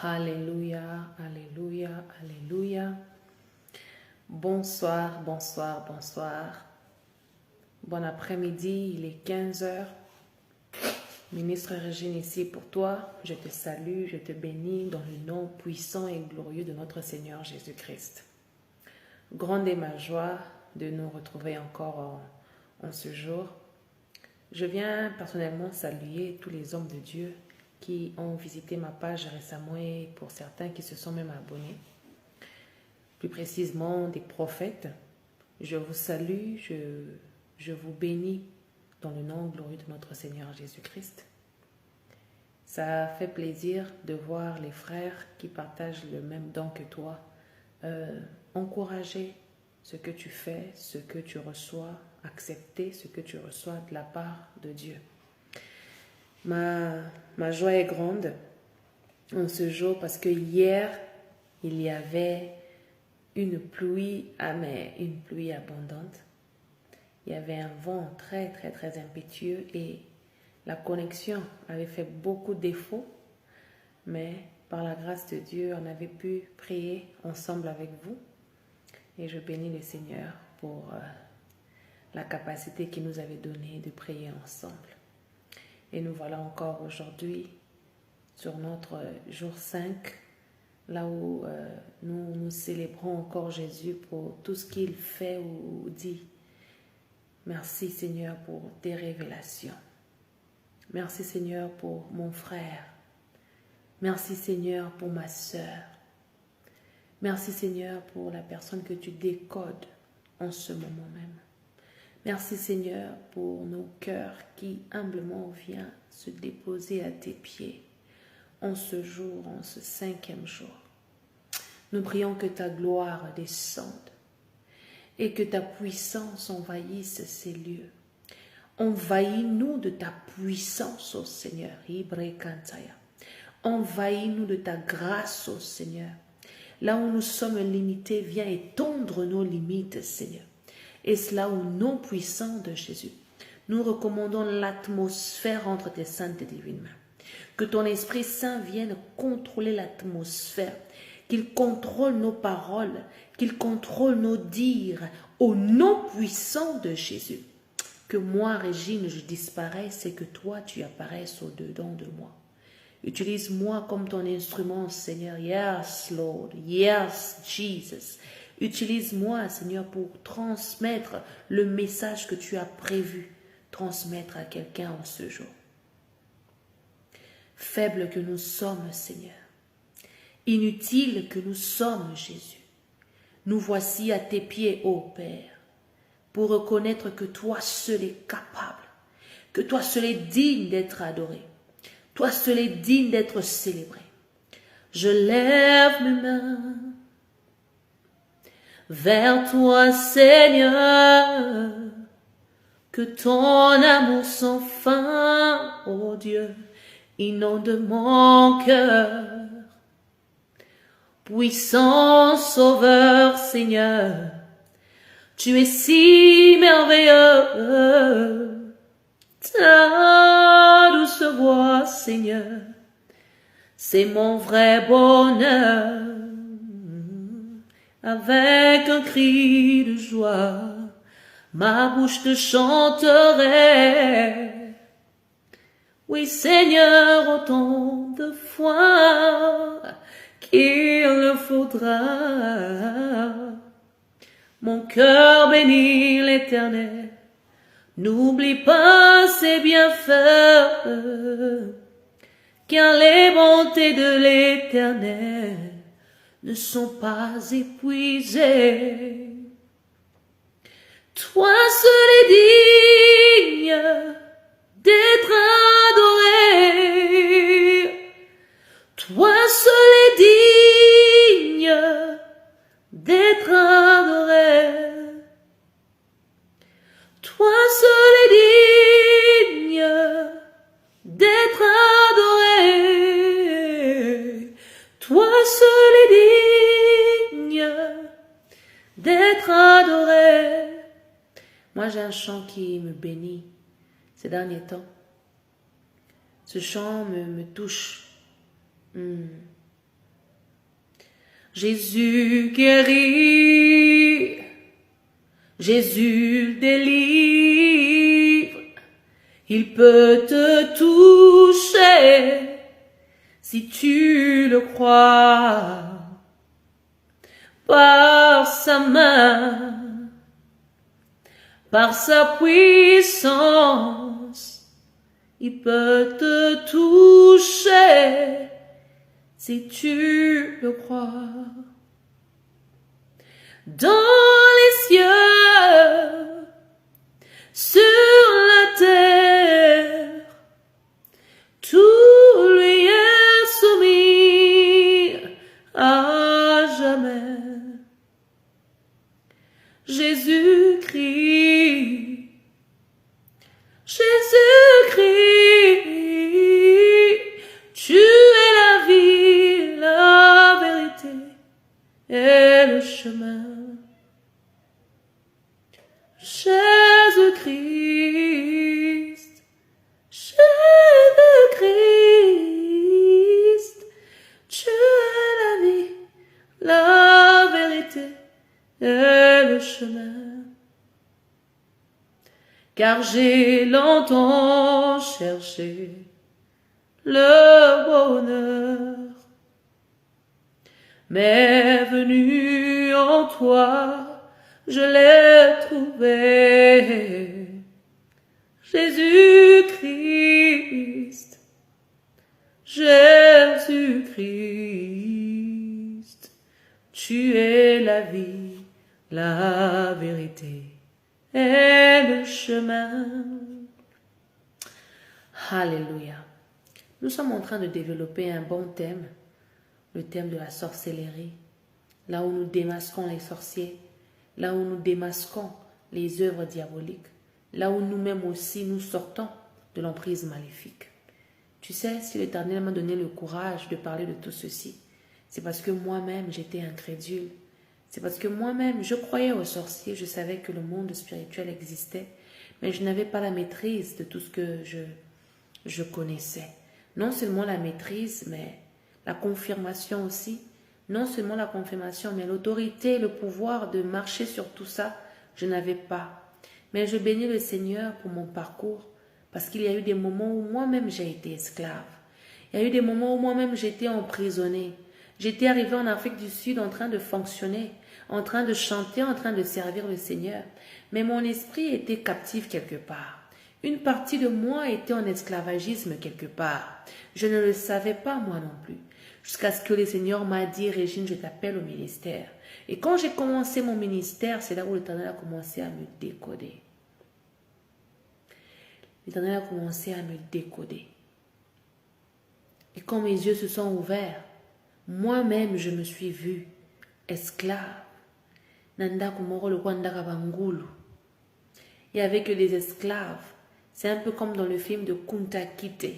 Alléluia, alléluia, alléluia. Bonsoir, bonsoir, bonsoir. Bon après-midi, il est 15 heures. Ministre Régine ici pour toi. Je te salue, je te bénis dans le nom puissant et glorieux de notre Seigneur Jésus-Christ. Grande est ma joie de nous retrouver encore en ce jour. Je viens personnellement saluer tous les hommes de Dieu qui ont visité ma page récemment et pour certains qui se sont même abonnés. Plus précisément des prophètes. Je vous salue, je vous bénis dans le nom glorieux de notre Seigneur Jésus-Christ. Ça fait plaisir de voir les frères qui partagent le même don que toi, encourager ce que tu fais, ce que tu reçois, accepter ce que tu reçois de la part de Dieu. Ma joie est grande en ce jour parce que hier, il y avait une pluie amère, une pluie abondante. Il y avait un vent très, très, très impétueux et la connexion avait fait beaucoup de défauts. Mais par la grâce de Dieu, on avait pu prier ensemble avec vous. Et je bénis le Seigneur pour la capacité qu'il nous avait donnée de prier ensemble. Et nous voilà encore aujourd'hui sur notre jour 5, là où nous célébrons encore Jésus pour tout ce qu'il fait ou dit. Merci Seigneur pour tes révélations. Merci Seigneur pour mon frère. Merci Seigneur pour ma sœur. Merci Seigneur pour la personne que tu décodes en ce moment même. Merci Seigneur pour nos cœurs qui humblement viennent se déposer à tes pieds en ce jour, en ce 5e jour. Nous prions que ta gloire descende et que ta puissance envahisse ces lieux. Envahis-nous de ta puissance, ô Seigneur. Envahis-nous de ta grâce, ô Seigneur. Là où nous sommes limités, viens étendre nos limites, Seigneur. Et cela au nom puissant de Jésus. Nous recommandons l'atmosphère entre tes saintes et divines mains. Que ton Esprit Saint vienne contrôler l'atmosphère. Qu'il contrôle nos paroles. Qu'il contrôle nos dires. Au nom puissant de Jésus. Que moi, Régine, je disparaisse et que toi, tu apparaisses au-dedans de moi. Utilise-moi comme ton instrument, Seigneur. Yes, Lord. Yes, Jesus. Utilise-moi, Seigneur, pour transmettre le message que tu as prévu transmettre à quelqu'un en ce jour. Faibles que nous sommes, Seigneur. Inutiles que nous sommes, Jésus. Nous voici à tes pieds, ô Père, pour reconnaître que toi seul es capable, que toi seul es digne d'être adoré, toi seul es digne d'être célébré. Je lève mes mains vers toi, Seigneur, que ton amour sans fin, ô Dieu, inonde mon cœur. Puissant Sauveur, Seigneur, tu es si merveilleux. Ta douce voix, Seigneur, c'est mon vrai bonheur. Avec un cri de joie, ma bouche te chanterait. Oui, Seigneur, autant de fois qu'il le faudra. Mon cœur bénit l'Éternel. N'oublie pas ses bienfaits, car les bontés de l'Éternel ne sont pas épuisées. Toi seul es digne d'être adoré. Toi seul es digne d'être adoré. Toi seul es digne d'être adoré. Toi seul es digne d'être adoré. Moi, j'ai un chant qui me bénit ces derniers temps. Ce chant me touche. Jésus guérit, Jésus délivre, il peut te toucher si tu le crois. Par sa main, par sa puissance, il peut te toucher si tu le crois. Dans les cieux, sur la terre, tout lui est soumis à jamais. Jésus-Christ, Jésus-Christ, tu es la vie, la vérité et le chemin. Jésus-Christ, Jésus-Christ, tu es la vie, la vérité et le chemin. Car j'ai longtemps cherché le bonheur, mais venu en toi, je l'ai trouvé. Jésus-Christ, Jésus-Christ, tu es la vie, la vérité et le chemin. Alléluia. Nous sommes en train de développer un bon thème, le thème de la sorcellerie, là où nous démasquons les sorciers, là où nous démasquons les œuvres diaboliques, là où nous-mêmes aussi nous sortons de l'emprise maléfique. Tu sais, si l'Éternel m'a donné le courage de parler de tout ceci, c'est parce que moi-même j'étais incrédule. C'est parce que moi-même je croyais aux sorciers, je savais que le monde spirituel existait, mais je n'avais pas la maîtrise de tout ce que je connaissais. Non seulement la maîtrise, mais la confirmation aussi. Non seulement la confirmation, mais l'autorité, le pouvoir de marcher sur tout ça, je n'avais pas. Mais je bénis le Seigneur pour mon parcours, parce qu'il y a eu des moments où moi-même j'ai été esclave. Il y a eu des moments où moi-même j'étais emprisonnée. J'étais arrivée en Afrique du Sud en train de fonctionner, en train de chanter, en train de servir le Seigneur. Mais mon esprit était captif quelque part. Une partie de moi était en esclavagisme quelque part. Je ne le savais pas moi non plus. Jusqu'à ce que le Seigneur m'a dit, Régine, je t'appelle au ministère. Et quand j'ai commencé mon ministère, c'est là où l'Éternel a commencé à me décoder. L'Éternel a commencé à me décoder. Et quand mes yeux se sont ouverts, moi-même je me suis vue esclave. Nanda kumoro le kwandaka bangulu. Il n'y avait que des esclaves. C'est un peu comme dans le film de Kunta Kinte,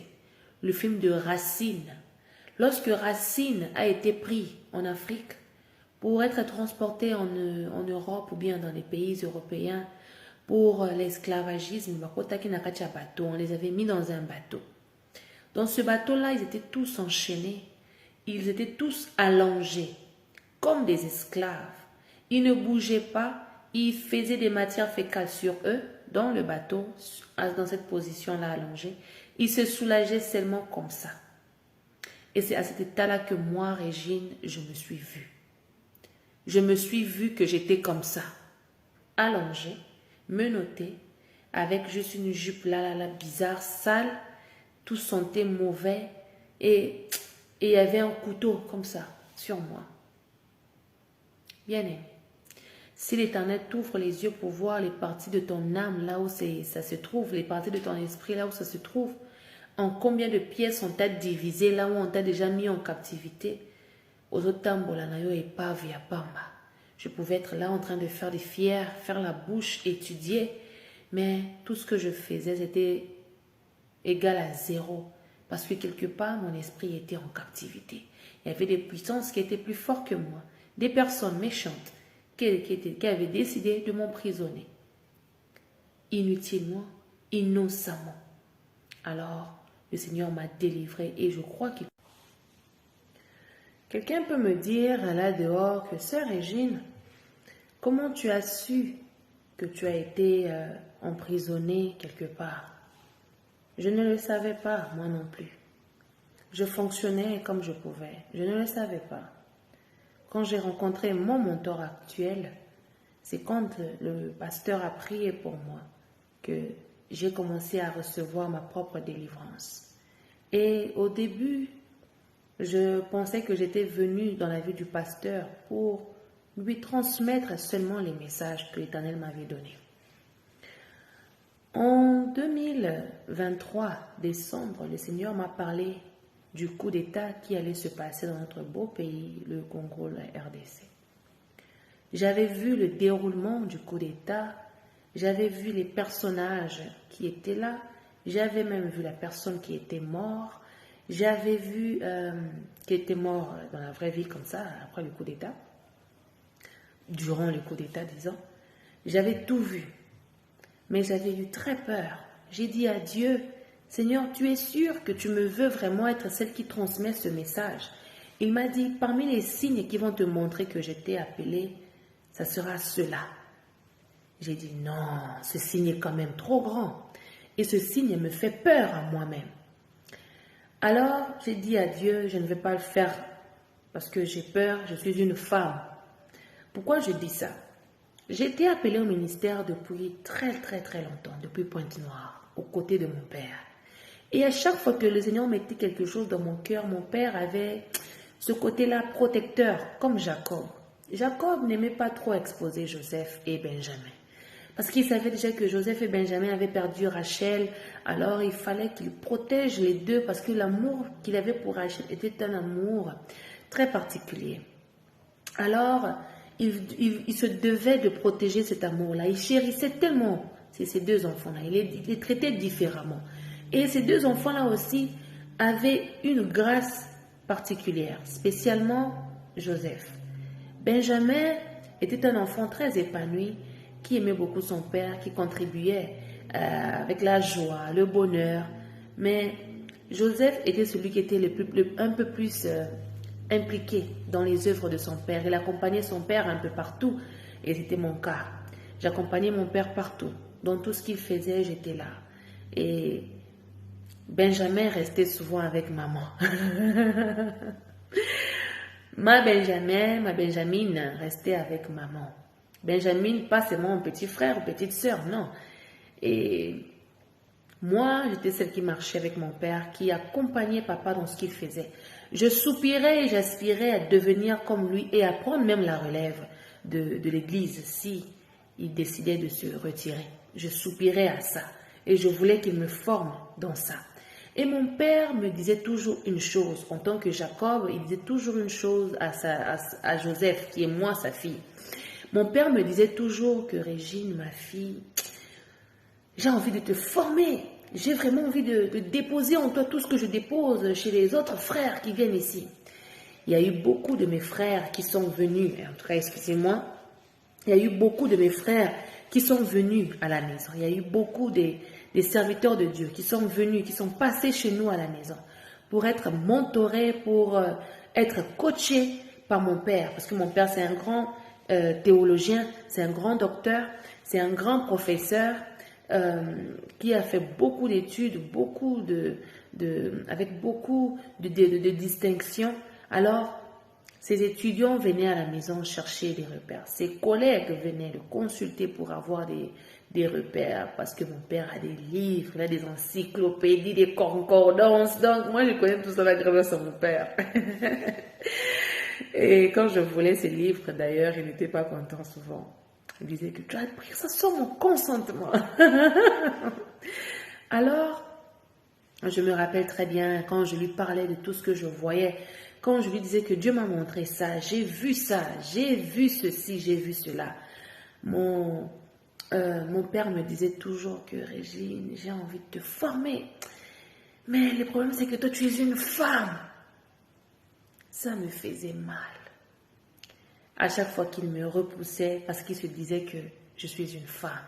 le film de Racine. Lorsque Racine a été pris en Afrique pour être transporté en Europe ou bien dans les pays européens pour l'esclavagisme, on les avait mis dans un bateau. Dans ce bateau-là, ils étaient tous enchaînés. Ils étaient tous allongés comme des esclaves. Ils ne bougeaient pas. Ils faisaient des matières fécales sur eux, dans le bateau, dans cette position-là allongée. Ils se soulageaient seulement comme ça. Et c'est à cet état-là que moi, Régine, je me suis vue. Je me suis vue que j'étais comme ça, allongée, menottée, avec juste une jupe là, bizarre, sale. Tout sentait mauvais. Et il y avait un couteau comme ça, sur moi. Bien aimé. Si l'Éternel t'ouvre les yeux pour voir les parties de ton âme, là où ça se trouve, les parties de ton esprit, là où ça se trouve, en combien de pièces on t'a divisé, là où on t'a déjà mis en captivité, aux autres tambolanayo et pas via Pamba. Je pouvais être là en train de faire des fiers, faire la bouche, étudier, mais tout ce que je faisais, c'était égal à zéro, parce que quelque part, mon esprit était en captivité. Il y avait des puissances qui étaient plus fortes que moi, des personnes méchantes, qui avait décidé de m'emprisonner. Inutilement, innocemment. Alors, le Seigneur m'a délivré et je crois qu'il... Quelqu'un peut me dire là dehors que Sœur Régine, comment tu as su que tu as été emprisonnée quelque part? Je ne le savais pas, moi non plus. Je fonctionnais comme je pouvais. Je ne le savais pas. Quand j'ai rencontré mon mentor actuel, c'est quand le pasteur a prié pour moi que j'ai commencé à recevoir ma propre délivrance. Et au début, je pensais que j'étais venue dans la vie du pasteur pour lui transmettre seulement les messages que l'Éternel m'avait donnés. En 2023, décembre, le Seigneur m'a parlé du coup d'État qui allait se passer dans notre beau pays, le Congo, la RDC. J'avais vu le déroulement du coup d'État, j'avais vu les personnages qui étaient là, j'avais même vu la personne qui était morte, j'avais vu qui était mort dans la vraie vie comme ça, après le coup d'État, durant le coup d'État, disons. J'avais tout vu, mais j'avais eu très peur. J'ai dit à Dieu, Seigneur, tu es sûr que tu me veux vraiment être celle qui transmet ce message? Il m'a dit, parmi les signes qui vont te montrer que j'étais appelée, ça sera cela. J'ai dit, non, ce signe est quand même trop grand. Et ce signe me fait peur à moi-même. Alors, j'ai dit à Dieu, je ne vais pas le faire parce que j'ai peur, je suis une femme. Pourquoi je dis ça? J'ai été appelée au ministère depuis très longtemps, depuis Pointe-Noire, aux côtés de mon père. Et à chaque fois que le Seigneur mettait quelque chose dans mon cœur, mon père avait ce côté-là protecteur, comme Jacob. Jacob n'aimait pas trop exposer Joseph et Benjamin. Parce qu'il savait déjà que Joseph et Benjamin avaient perdu Rachel, alors il fallait qu'il protège les deux parce que l'amour qu'il avait pour Rachel était un amour très particulier. Alors, il se devait de protéger cet amour-là. Il chérissait tellement ces deux enfants-là. Il les traitait différemment. Et ces deux enfants-là aussi avaient une grâce particulière, spécialement Joseph. Benjamin était un enfant très épanoui, qui aimait beaucoup son père, qui contribuait avec la joie, le bonheur. Mais Joseph était celui qui était un peu plus impliqué dans les œuvres de son père. Il accompagnait son père un peu partout, et c'était mon cas. J'accompagnais mon père partout. Dans tout ce qu'il faisait, j'étais là. Et Benjamin restait souvent avec maman. Ma Benjamine restait avec maman. Benjamin, pas seulement mon petit frère ou petite sœur, non. Et moi, j'étais celle qui marchait avec mon père, qui accompagnait papa dans ce qu'il faisait. Je soupirais et j'aspirais à devenir comme lui et à prendre même la relève de l'église si il décidait de se retirer. Je soupirais à ça et je voulais qu'il me forme dans ça. Et mon père me disait toujours une chose, en tant que Jacob, il disait toujours une chose à Joseph, qui est moi, sa fille. Mon père me disait toujours que Régine, ma fille, j'ai envie de te former. J'ai vraiment envie de déposer en toi tout ce que je dépose chez les autres frères qui viennent ici. Il y a eu beaucoup de mes frères qui sont venus, en tout cas, excusez-moi, il y a eu beaucoup de mes frères qui sont venus à la maison. Il y a eu beaucoup des serviteurs de Dieu qui sont venus, qui sont passés chez nous à la maison pour être mentorés, pour être coachés par mon père. Parce que mon père, c'est un grand théologien, c'est un grand docteur, c'est un grand professeur qui a fait beaucoup d'études, avec beaucoup de distinctions. Alors, ses étudiants venaient à la maison chercher des repères. Ses collègues venaient le consulter pour avoir des repères parce que mon père a des livres, il a des encyclopédies, des concordances. Donc, moi, je connais tout ça grâce à mon père. Et quand je voulais ces livres, d'ailleurs, il n'était pas content souvent. Il disait que tu as pris ça sans mon consentement. Alors, je me rappelle très bien quand je lui parlais de tout ce que je voyais, quand je lui disais que Dieu m'a montré ça, j'ai vu ceci, j'ai vu cela. Mon père me disait toujours que Régine, j'ai envie de te former. Mais le problème, c'est que toi, tu es une femme. Ça me faisait mal. À chaque fois qu'il me repoussait, parce qu'il se disait que je suis une femme.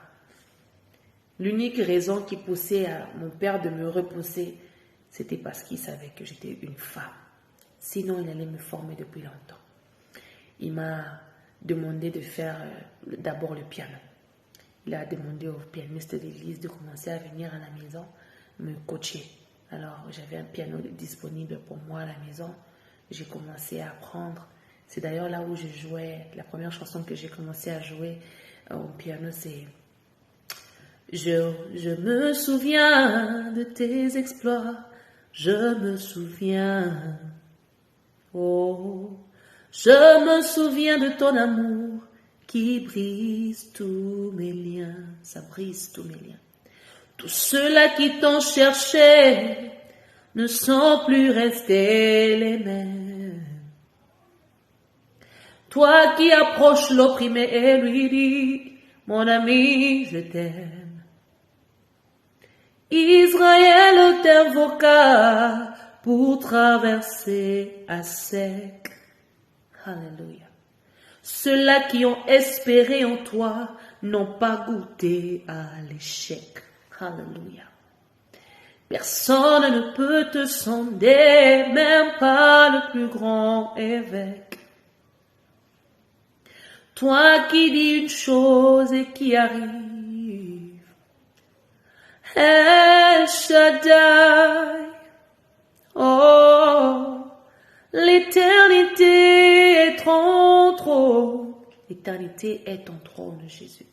L'unique raison qui poussait à mon père de me repousser, c'était parce qu'il savait que j'étais une femme. Sinon, il allait me former depuis longtemps. Il m'a demandé de faire d'abord le piano. Il a demandé au pianiste de l'église de commencer à venir à la maison me coacher. Alors, j'avais un piano disponible pour moi à la maison. J'ai commencé à apprendre. C'est d'ailleurs là où je jouais. La première chanson que j'ai commencé à jouer au piano, c'est « Je me souviens de tes exploits. Je me souviens. Oh, je me souviens de ton amour qui brise tous mes liens. » Ça brise tous mes liens. Tous ceux-là qui t'ont cherché ne sont plus restés les mêmes. Toi qui approches l'opprimé et lui dis, mon ami, je t'aime. Israël t'invoqua pour traverser à sec. Alléluia. Ceux-là qui ont espéré en toi n'ont pas goûté à l'échec. Alléluia. Personne ne peut te sonder, même pas le plus grand évêque. Toi qui dis une chose et qui arrive. El Shaddai. Oh, l'éternité est ton trône. L'éternité est ton trône, Jésus.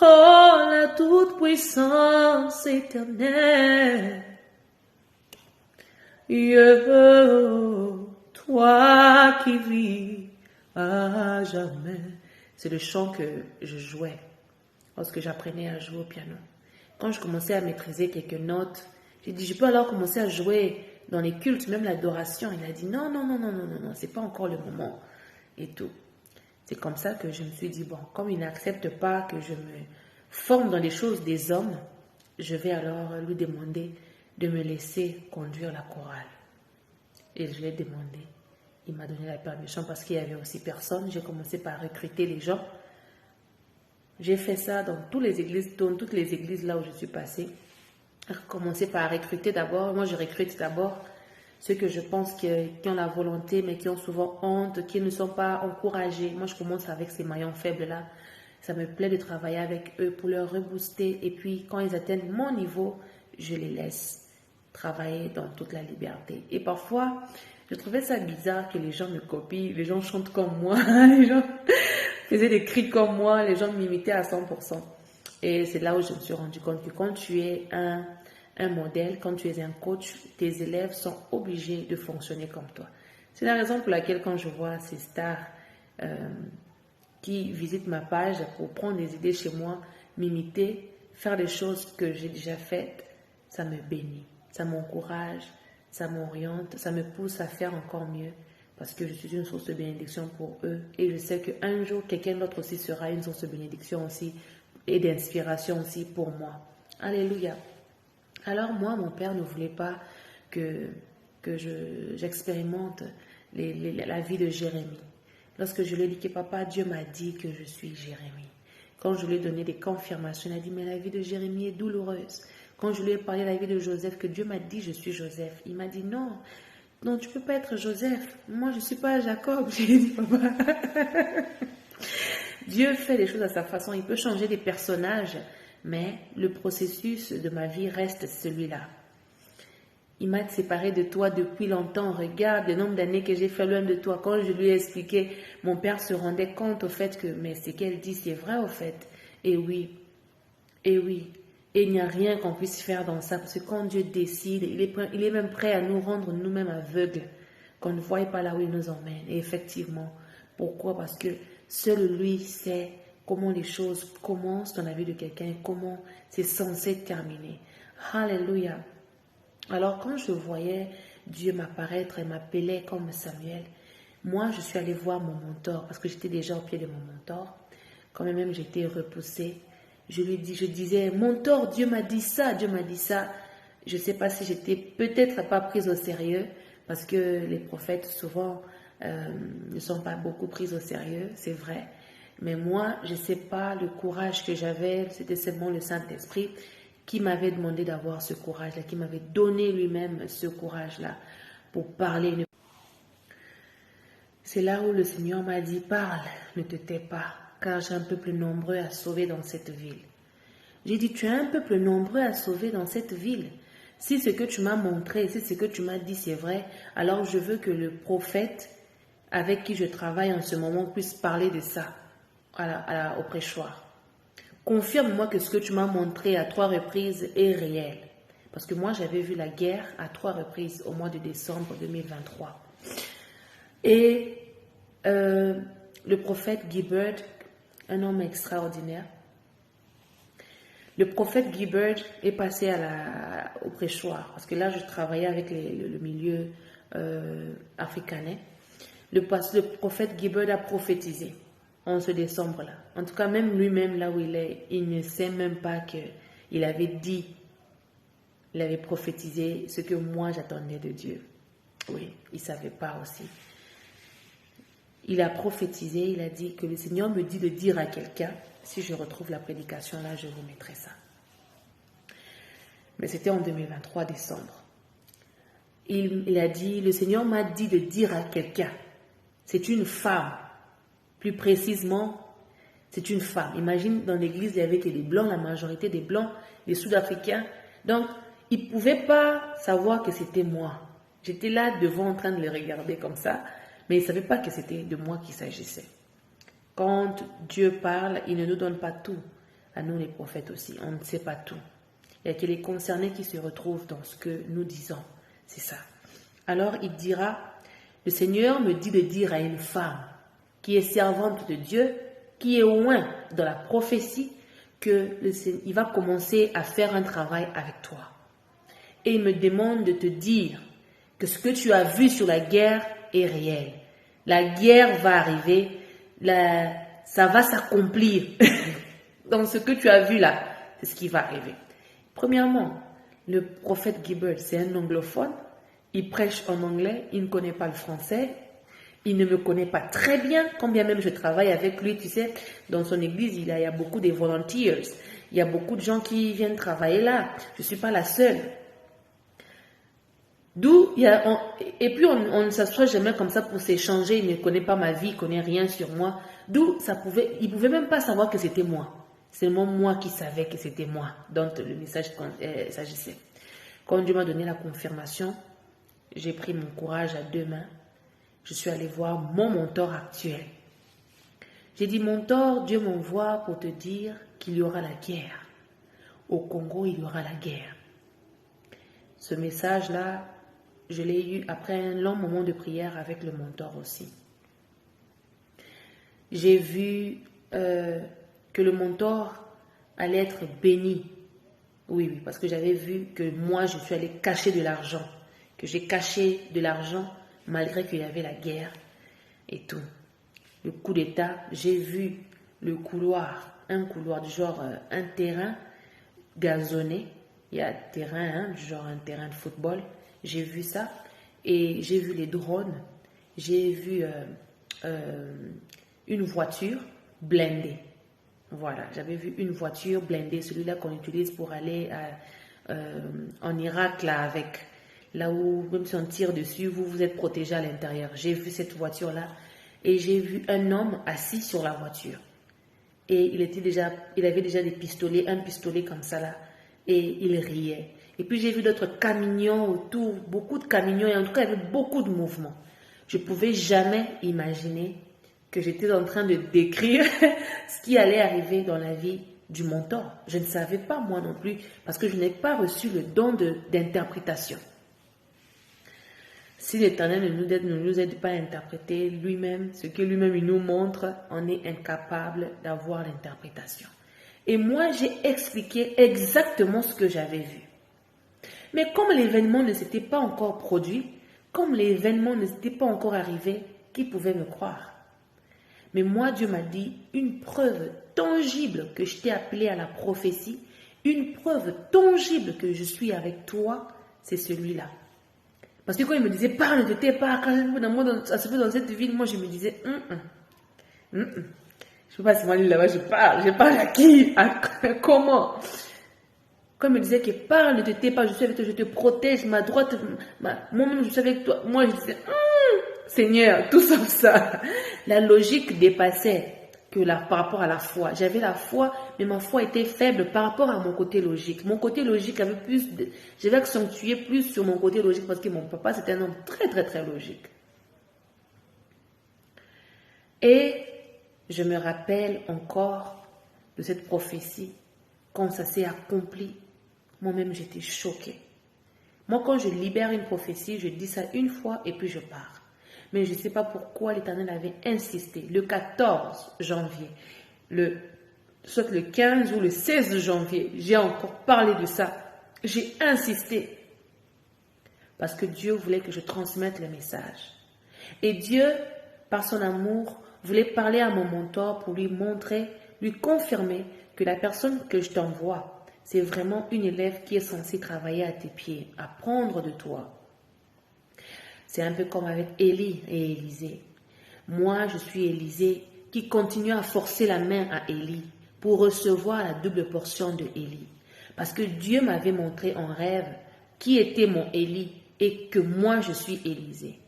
Oh, la toute-puissance éternelle. Toi qui vis à jamais. C'est le chant que je jouais lorsque j'apprenais à jouer au piano. Quand je commençais à maîtriser quelques notes, j'ai dit, je peux alors commencer à jouer dans les cultes, même l'adoration. Il a dit, non, c'est pas encore le moment et tout. C'est comme ça que je me suis dit, bon, comme il n'accepte pas que je me forme dans les choses des hommes, je vais alors lui demander de me laisser conduire la chorale. Et je lui ai demandé. Il m'a donné la permission parce qu'il y avait aussi personne. J'ai commencé par recruter les gens. J'ai fait ça dans toutes les églises là où je suis passée. J'ai commencé par recruter d'abord. Moi, je recrute d'abord ceux que je pense qui ont la volonté, mais qui ont souvent honte, qui ne sont pas encouragés. Moi, je commence avec ces maillons faibles-là. Ça me plaît de travailler avec eux pour leur rebooster. Et puis, quand ils atteignent mon niveau, je les laisse travailler dans toute la liberté. Et parfois, je trouvais ça bizarre que les gens me copient, les gens chantent comme moi, les gens faisaient des cris comme moi, les gens m'imitaient à 100%. Et c'est là où je me suis rendu compte que quand tu es un modèle, quand tu es un coach, tes élèves sont obligés de fonctionner comme toi. C'est la raison pour laquelle quand je vois ces stars qui visitent ma page pour prendre des idées chez moi, m'imiter, faire des choses que j'ai déjà faites, ça me bénit, ça m'encourage, ça m'oriente, ça me pousse à faire encore mieux parce que je suis une source de bénédiction pour eux et je sais qu'un jour, quelqu'un d'autre aussi sera une source de bénédiction aussi et d'inspiration aussi pour moi. Alléluia. Alors moi, mon père ne voulait pas que j'expérimente la vie de Jérémie. Lorsque je lui ai dit que papa, Dieu m'a dit que je suis Jérémie. Quand je lui ai donné des confirmations, il a dit mais la vie de Jérémie est douloureuse. Quand je lui ai parlé de la vie de Joseph, que Dieu m'a dit je suis Joseph, il m'a dit non, tu ne peux pas être Joseph. Moi, je ne suis pas Jacob. J'ai dit papa. Dieu fait les choses à sa façon. Il peut changer des personnages, mais le processus de ma vie reste celui-là. Il m'a séparé de toi depuis longtemps. Regarde le nombre d'années que j'ai fait loin de toi. Quand je lui ai expliqué, mon père se rendait compte au fait que, mais ce qu'elle dit, c'est vrai au fait. Et oui. Et il n'y a rien qu'on puisse faire dans ça. Parce que quand Dieu décide, il est même prêt à nous rendre nous-mêmes aveugles. Qu'on ne voie pas là où il nous emmène. Et effectivement, pourquoi? Parce que seul lui sait comment les choses commencent dans la vie de quelqu'un et comment c'est censé terminer. Alléluia. Alors quand je voyais Dieu m'apparaître et m'appeler comme Samuel, moi je suis allée voir mon mentor parce que j'étais déjà au pied de mon mentor. Quand même j'étais repoussée, je disais, mentor, Dieu m'a dit ça, Dieu m'a dit ça. Je ne sais pas si j'étais peut-être pas prise au sérieux parce que les prophètes souvent ne sont pas beaucoup pris au sérieux, c'est vrai. Mais moi, je ne sais pas le courage que j'avais, c'était seulement le Saint-Esprit qui m'avait demandé d'avoir ce courage-là, qui m'avait donné lui-même ce courage-là pour parler. C'est là où le Seigneur m'a dit, parle, ne te tais pas, car j'ai un peuple nombreux à sauver dans cette ville. J'ai dit, tu as un peuple nombreux à sauver dans cette ville. Si ce que tu m'as montré, si ce que tu m'as dit c'est vrai, alors je veux que le prophète avec qui je travaille en ce moment puisse parler de ça au prêchoir. Confirme-moi que ce que tu m'as montré à 3 reprises est réel. Parce que moi, j'avais vu la guerre à 3 reprises au mois de décembre 2023. Et le prophète Gibbard, un homme extraordinaire, le prophète Gibbard est passé au prêchoir, parce que là, je travaillais avec le milieu africain. Le prophète Gibbard a prophétisé en ce décembre-là. En tout cas, même lui-même, là où il est, il ne sait même pas qu'il avait dit, il avait prophétisé ce que moi j'attendais de Dieu. Oui, il ne savait pas aussi. Il a prophétisé, il a dit que le Seigneur me dit de dire à quelqu'un, si je retrouve la prédication là, je vous mettrai ça. Mais c'était en 2023, décembre. Il a dit, le Seigneur m'a dit de dire à quelqu'un, c'est une femme, plus précisément, c'est une femme. Imagine, dans l'église, il y avait que des blancs, la majorité des blancs, des sud-africains. Donc, ils ne pouvaient pas savoir que c'était moi. J'étais là devant en train de les regarder comme ça, mais ils ne savaient pas que c'était de moi qu'il s'agissait. Quand Dieu parle, il ne nous donne pas tout. À nous les prophètes aussi, on ne sait pas tout. Il n'y a que les concernés qui se retrouvent dans ce que nous disons. C'est ça. Alors il dira, le Seigneur me dit de dire à une femme qui est servante de Dieu, qui est loin dans la prophétie, qu'il va commencer à faire un travail avec toi. Et il me demande de te dire que ce que tu as vu sur la guerre est réel. La guerre va arriver, ça va s'accomplir. Dans ce que tu as vu là, c'est ce qui va arriver. Premièrement, le prophète Gibbard, c'est un anglophone. Il prêche en anglais, il ne connaît pas le français. Il ne me connaît pas très bien, quand bien même je travaille avec lui, tu sais, dans son église, il y a beaucoup de volunteers. Il y a beaucoup de gens qui viennent travailler là. Je ne suis pas la seule. Et puis on ne s'assoit jamais comme ça pour s'échanger. Il ne connaît pas ma vie, il ne connaît rien sur moi. D'où il ne pouvait même pas savoir que c'était moi. C'est seulement moi qui savais que c'était moi dont le message s'agissait. Quand Dieu m'a donné la confirmation, j'ai pris mon courage à 2 mains. Je suis allée voir mon mentor actuel. J'ai dit, mentor, Dieu m'envoie pour te dire qu'il y aura la guerre. Au Congo, il y aura la guerre. Ce message-là, je l'ai eu après un long moment de prière avec le mentor aussi. J'ai vu que le mentor allait être béni. Oui, parce que j'avais vu que moi, je suis allée cacher de l'argent. Que j'ai caché de l'argent malgré qu'il y avait la guerre et tout. Le coup d'état, j'ai vu le couloir, un couloir du genre un terrain gazonné. Il y a un terrain, du genre un terrain de football. J'ai vu ça et j'ai vu les drones. J'ai vu une voiture blindée. Voilà, j'avais vu une voiture blindée, celui-là qu'on utilise pour aller en Irak là avec... Là où, même si on tire dessus, vous êtes protégé à l'intérieur. J'ai vu cette voiture-là et j'ai vu un homme assis sur la voiture. Et il avait déjà des pistolets, un pistolet comme ça là. Et il riait. Et puis j'ai vu d'autres camions autour, beaucoup de camions. Et en tout cas, il y avait beaucoup de mouvements. Je ne pouvais jamais imaginer que j'étais en train de décrire ce qui allait arriver dans la vie du mentor. Je ne savais pas moi non plus parce que je n'ai pas reçu le don d'interprétation. Si l'Éternel ne nous aide pas à interpréter lui-même, ce que lui-même il nous montre, on est incapable d'avoir l'interprétation. Et moi, j'ai expliqué exactement ce que j'avais vu. Mais comme l'événement ne s'était pas encore produit, comme l'événement ne s'était pas encore arrivé, qui pouvait me croire? Mais moi, Dieu m'a dit, une preuve tangible que je t'ai appelé à la prophétie, une preuve tangible que je suis avec toi, c'est celui-là. Parce que quand il me disait, parle, ne tais pas, ça se fait dans cette ville, moi je me disais, je ne peux pas se aller là-bas, je parle à qui, comment? Quand il me disait que parle, ne te tais pas, je suis avec toi, je te protège, ma droite, moi-même je suis avec toi, moi je disais, Seigneur, tout sauf ça. La logique dépassait par rapport à la foi. J'avais la foi, mais ma foi était faible par rapport à mon côté logique. Mon côté logique avait j'avais accentué plus sur mon côté logique parce que mon papa, c'était un homme très, très, très logique. Et je me rappelle encore de cette prophétie. Quand ça s'est accompli, moi-même, j'étais choquée. Moi, quand je libère une prophétie, je dis ça une fois et puis je pars. Mais je ne sais pas pourquoi l'Éternel avait insisté. Le 14 janvier, soit le 15 ou le 16 janvier, j'ai encore parlé de ça. J'ai insisté. Parce que Dieu voulait que je transmette le message. Et Dieu, par son amour, voulait parler à mon mentor pour lui montrer, lui confirmer que la personne que je t'envoie, c'est vraiment une élève qui est censée travailler à tes pieds, apprendre de toi. C'est un peu comme avec Élie et Élisée. Moi, je suis Élisée qui continue à forcer la main à Élie pour recevoir la double portion de Élie. Parce que Dieu m'avait montré en rêve qui était mon Élie et que moi, je suis Élisée.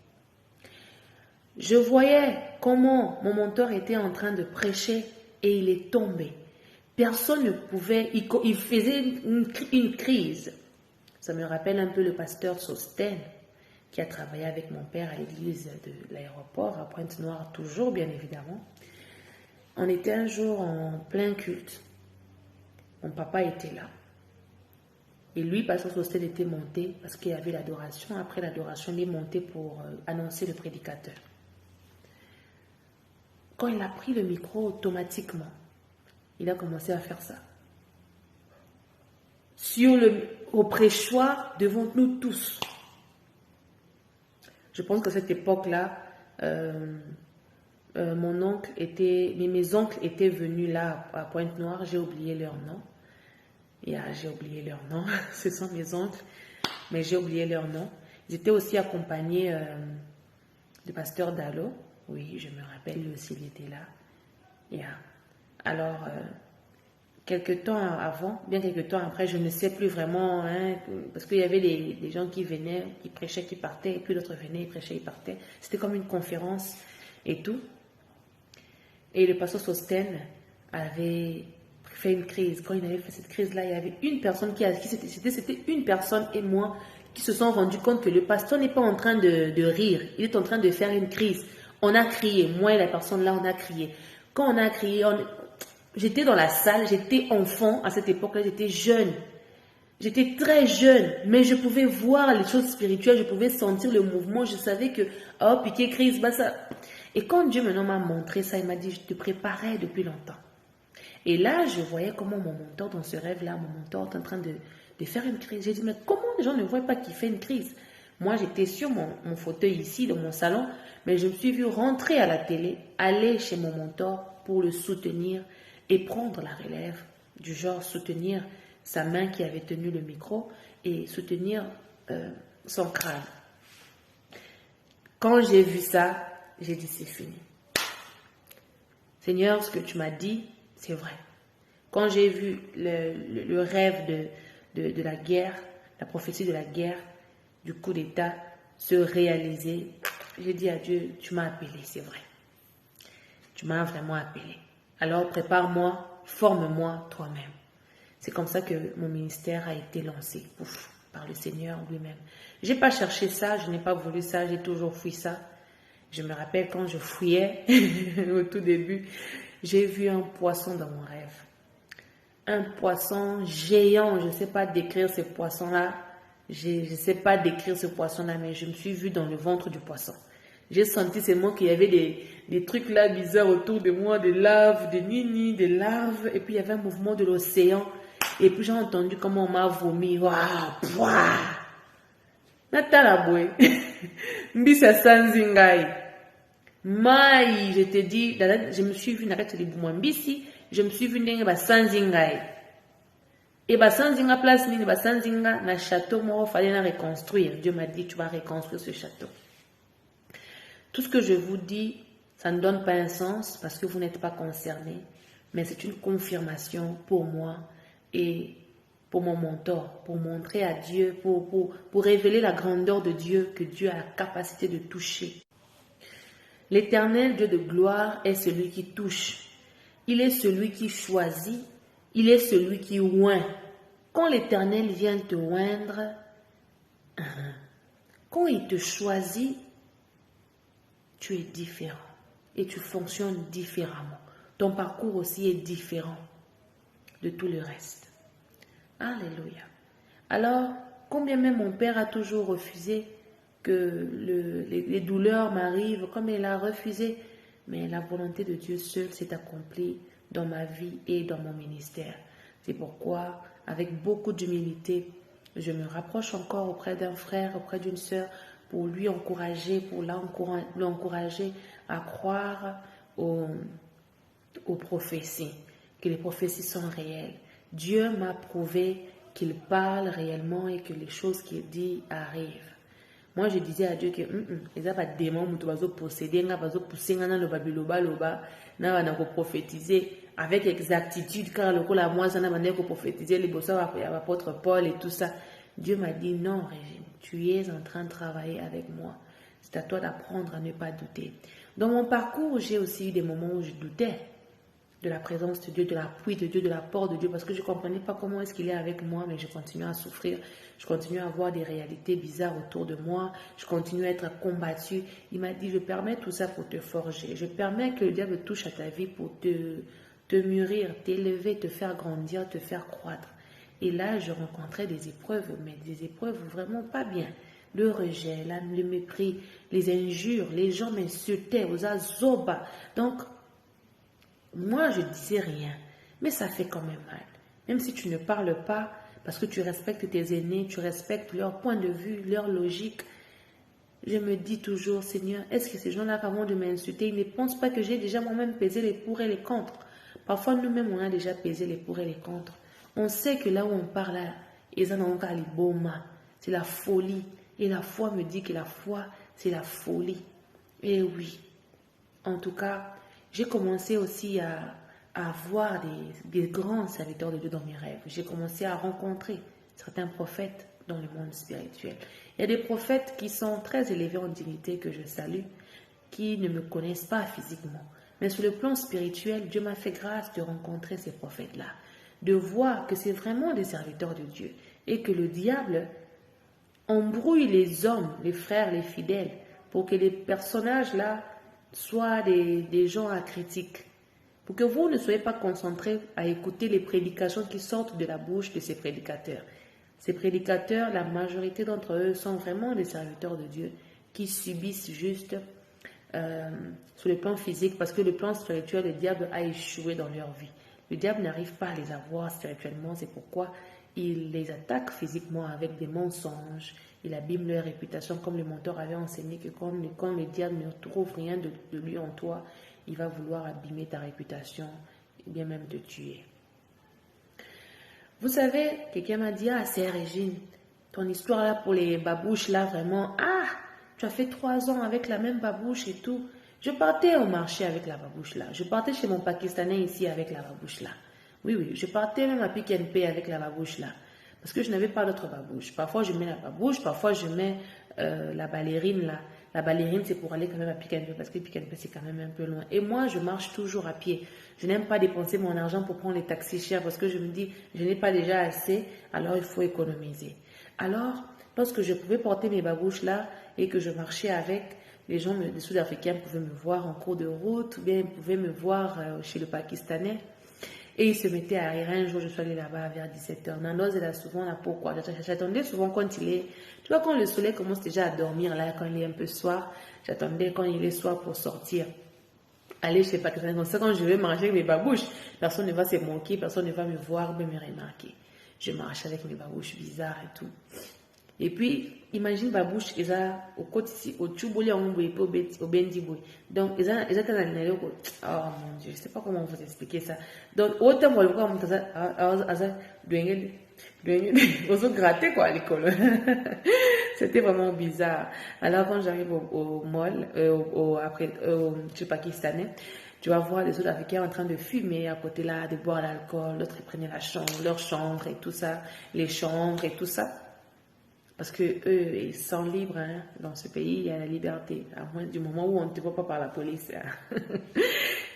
Je voyais comment mon mentor était en train de prêcher et il est tombé. Personne ne pouvait, il faisait une crise. Ça me rappelle un peu le pasteur Sostène qui a travaillé avec mon père à l'église de l'aéroport, à Pointe-Noire, toujours bien évidemment. On était un jour en plein culte. Mon papa était là. Et lui, pasteur Sostène était monté parce qu'il y avait l'adoration. Après l'adoration, il est monté pour annoncer le prédicateur. Quand il a pris le micro, automatiquement, il a commencé à faire ça. Au prêchoir, devant nous tous. Je pense qu'à cette époque-là, mes oncles étaient venus là à Pointe-Noire. J'ai oublié leur nom. J'ai oublié leur nom. Ce sont mes oncles, mais j'ai oublié leur nom. Ils étaient aussi accompagnés du pasteur Dalo. Oui, je me rappelle, lui aussi, il était là. Alors, quelques temps après, je ne sais plus vraiment, parce qu'il y avait des gens qui venaient, qui prêchaient, qui partaient, et puis d'autres venaient, ils prêchaient, ils partaient. C'était comme une conférence et tout. Et le pasteur Sostène avait fait une crise. Quand il avait fait cette crise-là, il y avait une personne c'était une personne et moi qui se sont rendus compte que le pasteur n'est pas en train de rire, il est en train de faire une crise. On a crié, moi et la personne là, on a crié. Quand on a crié, j'étais dans la salle, j'étais enfant à cette époque-là, j'étais jeune. J'étais très jeune, mais je pouvais voir les choses spirituelles, je pouvais sentir le mouvement, je savais que, piqué crise, ça. Et quand Dieu maintenant m'a montré ça, il m'a dit, je te préparais depuis longtemps. Et là, je voyais comment mon mentor, dans ce rêve-là, mon mentor est en train de faire une crise. J'ai dit, mais comment les gens ne voient pas qu'il fait une crise? Moi, j'étais sur mon fauteuil ici, dans mon salon, mais je me suis vue rentrer à la télé, aller chez mon mentor pour le soutenir et prendre la relève, du genre soutenir sa main qui avait tenu le micro et soutenir son crâne. Quand j'ai vu ça, j'ai dit c'est fini. Seigneur, ce que tu m'as dit, c'est vrai. Quand j'ai vu le rêve de la guerre, la prophétie de la guerre, du coup d'État se réaliser, j'ai dit à Dieu, tu m'as appelé, c'est vrai. Tu m'as vraiment appelé. Alors prépare-moi, forme-moi toi-même. C'est comme ça que mon ministère a été lancé par le Seigneur lui-même. Je n'ai pas cherché ça, je n'ai pas voulu ça, j'ai toujours fui ça. Je me rappelle quand je fouillais au tout début, j'ai vu un poisson dans mon rêve. Un poisson géant, je ne sais pas décrire ce poisson-là. Je ne sais pas décrire ce poisson-là, mais je me suis vue dans le ventre du poisson. J'ai senti seulement qu'il y avait des trucs là bizarres autour de moi, des laves, des nini, des larves. Et puis il y avait un mouvement de l'océan. Et puis j'ai entendu comment on m'a vomi. Waouh, pouah! Natalaboué. Mbisa sanzingai. Maï, je te dis, je me suis vue, n'arrête de boumouin mbisi, je me suis vue n'engue ba sanzingai. Et ba sanzinga place ni ba sanzinga, na château, moi, fallait la reconstruire. Dieu m'a dit, tu vas reconstruire ce château. Tout ce que je vous dis, ça ne donne pas un sens parce que vous n'êtes pas concernés, mais c'est une confirmation pour moi et pour mon mentor, pour montrer à Dieu, pour révéler la grandeur de Dieu, que Dieu a la capacité de toucher L'Éternel Dieu de gloire est celui qui touche. Il est celui qui choisit. Il est celui qui oint. Quand l'Éternel vient te oindre, quand il te choisit, tu es différent et tu fonctionnes différemment. Ton parcours aussi est différent de tout le reste. Alléluia. Alors, combien même mon père a toujours refusé que les douleurs m'arrivent, comme il a refusé, mais la volonté de Dieu seule s'est accomplie dans ma vie et dans mon ministère. C'est pourquoi, avec beaucoup d'humilité, je me rapproche encore auprès d'un frère, auprès d'une sœur, pour lui encourager, pour l'encourager à croire aux prophéties, que les prophéties sont réelles. Dieu m'a prouvé qu'il parle réellement et que les choses qu'il dit arrivent. Moi, je disais à Dieu que les pas démons qui vont posséder, qui vont pousser dans le babiloba, vont prophétiser avec exactitude, car le coup la moi, ça n'a pas prophétiser les bossons à l'apôtre Paul et tout ça. Dieu m'a dit non, Régine, tu es en train de travailler avec moi. C'est à toi d'apprendre à ne pas douter. Dans mon parcours, j'ai aussi eu des moments où je doutais de la présence de Dieu, de l'appui de Dieu, de l'apport de Dieu, parce que je ne comprenais pas comment est-ce qu'il est avec moi, mais je continuais à souffrir, je continuais à voir des réalités bizarres autour de moi, je continuais à être combattue. Il m'a dit, je permets tout ça pour te forger, je permets que le diable touche à ta vie pour te mûrir, t'élever, te faire grandir, te faire croître. Et là, je rencontrais des épreuves, mais des épreuves vraiment pas bien. Le rejet, le mépris, les injures, les gens m'insultaient, aux azoba. Donc, moi, je disais rien, mais ça fait quand même mal. Même si tu ne parles pas, parce que tu respectes tes aînés, tu respectes leur point de vue, leur logique. Je me dis toujours, Seigneur, est-ce que ces gens-là, avant de m'insulter, ils ne pensent pas que j'ai déjà moi-même pesé les pour et les contre? Parfois, nous-mêmes, on a déjà pesé les pour et les contre. On sait que là où on parle, c'est la folie. Et la foi me dit que la foi, c'est la folie. Et oui, en tout cas, j'ai commencé aussi à voir des grands serviteurs de Dieu dans mes rêves. J'ai commencé à rencontrer certains prophètes dans le monde spirituel. Il y a des prophètes qui sont très élevés en dignité, que je salue, qui ne me connaissent pas physiquement. Mais sur le plan spirituel, Dieu m'a fait grâce de rencontrer ces prophètes-là, de voir que c'est vraiment des serviteurs de Dieu et que le diable embrouille les hommes, les frères, les fidèles, pour que les personnages-là soient des gens à critique. Pour que vous ne soyez pas concentrés à écouter les prédications qui sortent de la bouche de ces prédicateurs. Ces prédicateurs, la majorité d'entre eux sont vraiment des serviteurs de Dieu qui subissent juste sur le plan physique, parce que le plan spirituel, le diable a échoué dans leur vie. Le diable n'arrive pas à les avoir spirituellement, c'est pourquoi il les attaque physiquement avec des mensonges. Il abîme leur réputation, comme le mentor avait enseigné que quand le diable ne trouve rien de lui en toi, il va vouloir abîmer ta réputation et bien même te tuer. Vous savez, quelqu'un m'a dit, ah c'est Régine, ton histoire là pour les babouches là vraiment, ah, tu as fait 3 ans avec la même babouche et tout. Je partais au marché avec la babouche là, je partais chez mon Pakistanais ici avec la babouche là. Oui, je partais même à Pick n Pay avec la babouche là. Parce que je n'avais pas d'autre babouche. Parfois, je mets la babouche, parfois, je mets la ballerine là. La ballerine, c'est pour aller quand même à Pick n Pay, parce que Pick n Pay, c'est quand même un peu loin. Et moi, je marche toujours à pied. Je n'aime pas dépenser mon argent pour prendre les taxis chers, parce que je me dis, je n'ai pas déjà assez, alors il faut économiser. Alors, lorsque je pouvais porter mes babouches là, et que je marchais avec, les gens, les Sud-Africains pouvaient me voir en cours de route, ou bien ils pouvaient me voir chez le Pakistanais. Et il se mettait à rire. Un jour, je suis allée là-bas vers 17h. Nandoz est là souvent là. Pourquoi? J'attendais souvent quand il est... Tu vois, quand le soleil commence déjà à dormir, là, quand il est un peu soir, j'attendais quand il est soir pour sortir. Aller chez Pakistanais. Comme ça, quand je vais marcher avec mes babouches, personne ne va se moquer, personne ne va me voir ou me remarquer. Je marche avec mes babouches bizarres et tout. Et puis, imagine babouche, ils ont au côté ici, au Tchouboli, au Bendiboui. Donc, ils ont oh mon Dieu, je ne sais pas comment vous expliquer ça. Donc, autant moi, le on se gratter quoi à l'école. C'était vraiment bizarre. Alors, quand j'arrive au mall, chez Pakistanais, tu vas voir les autres Africains en train de fumer à côté là, de boire l'alcool, l'autre ils prenaient leur chambre et tout ça, les chambres et tout ça. Parce que eux, ils sont libres, hein. Dans ce pays, il y a la liberté. À moins du moment où on ne te voit pas par la police. Hein.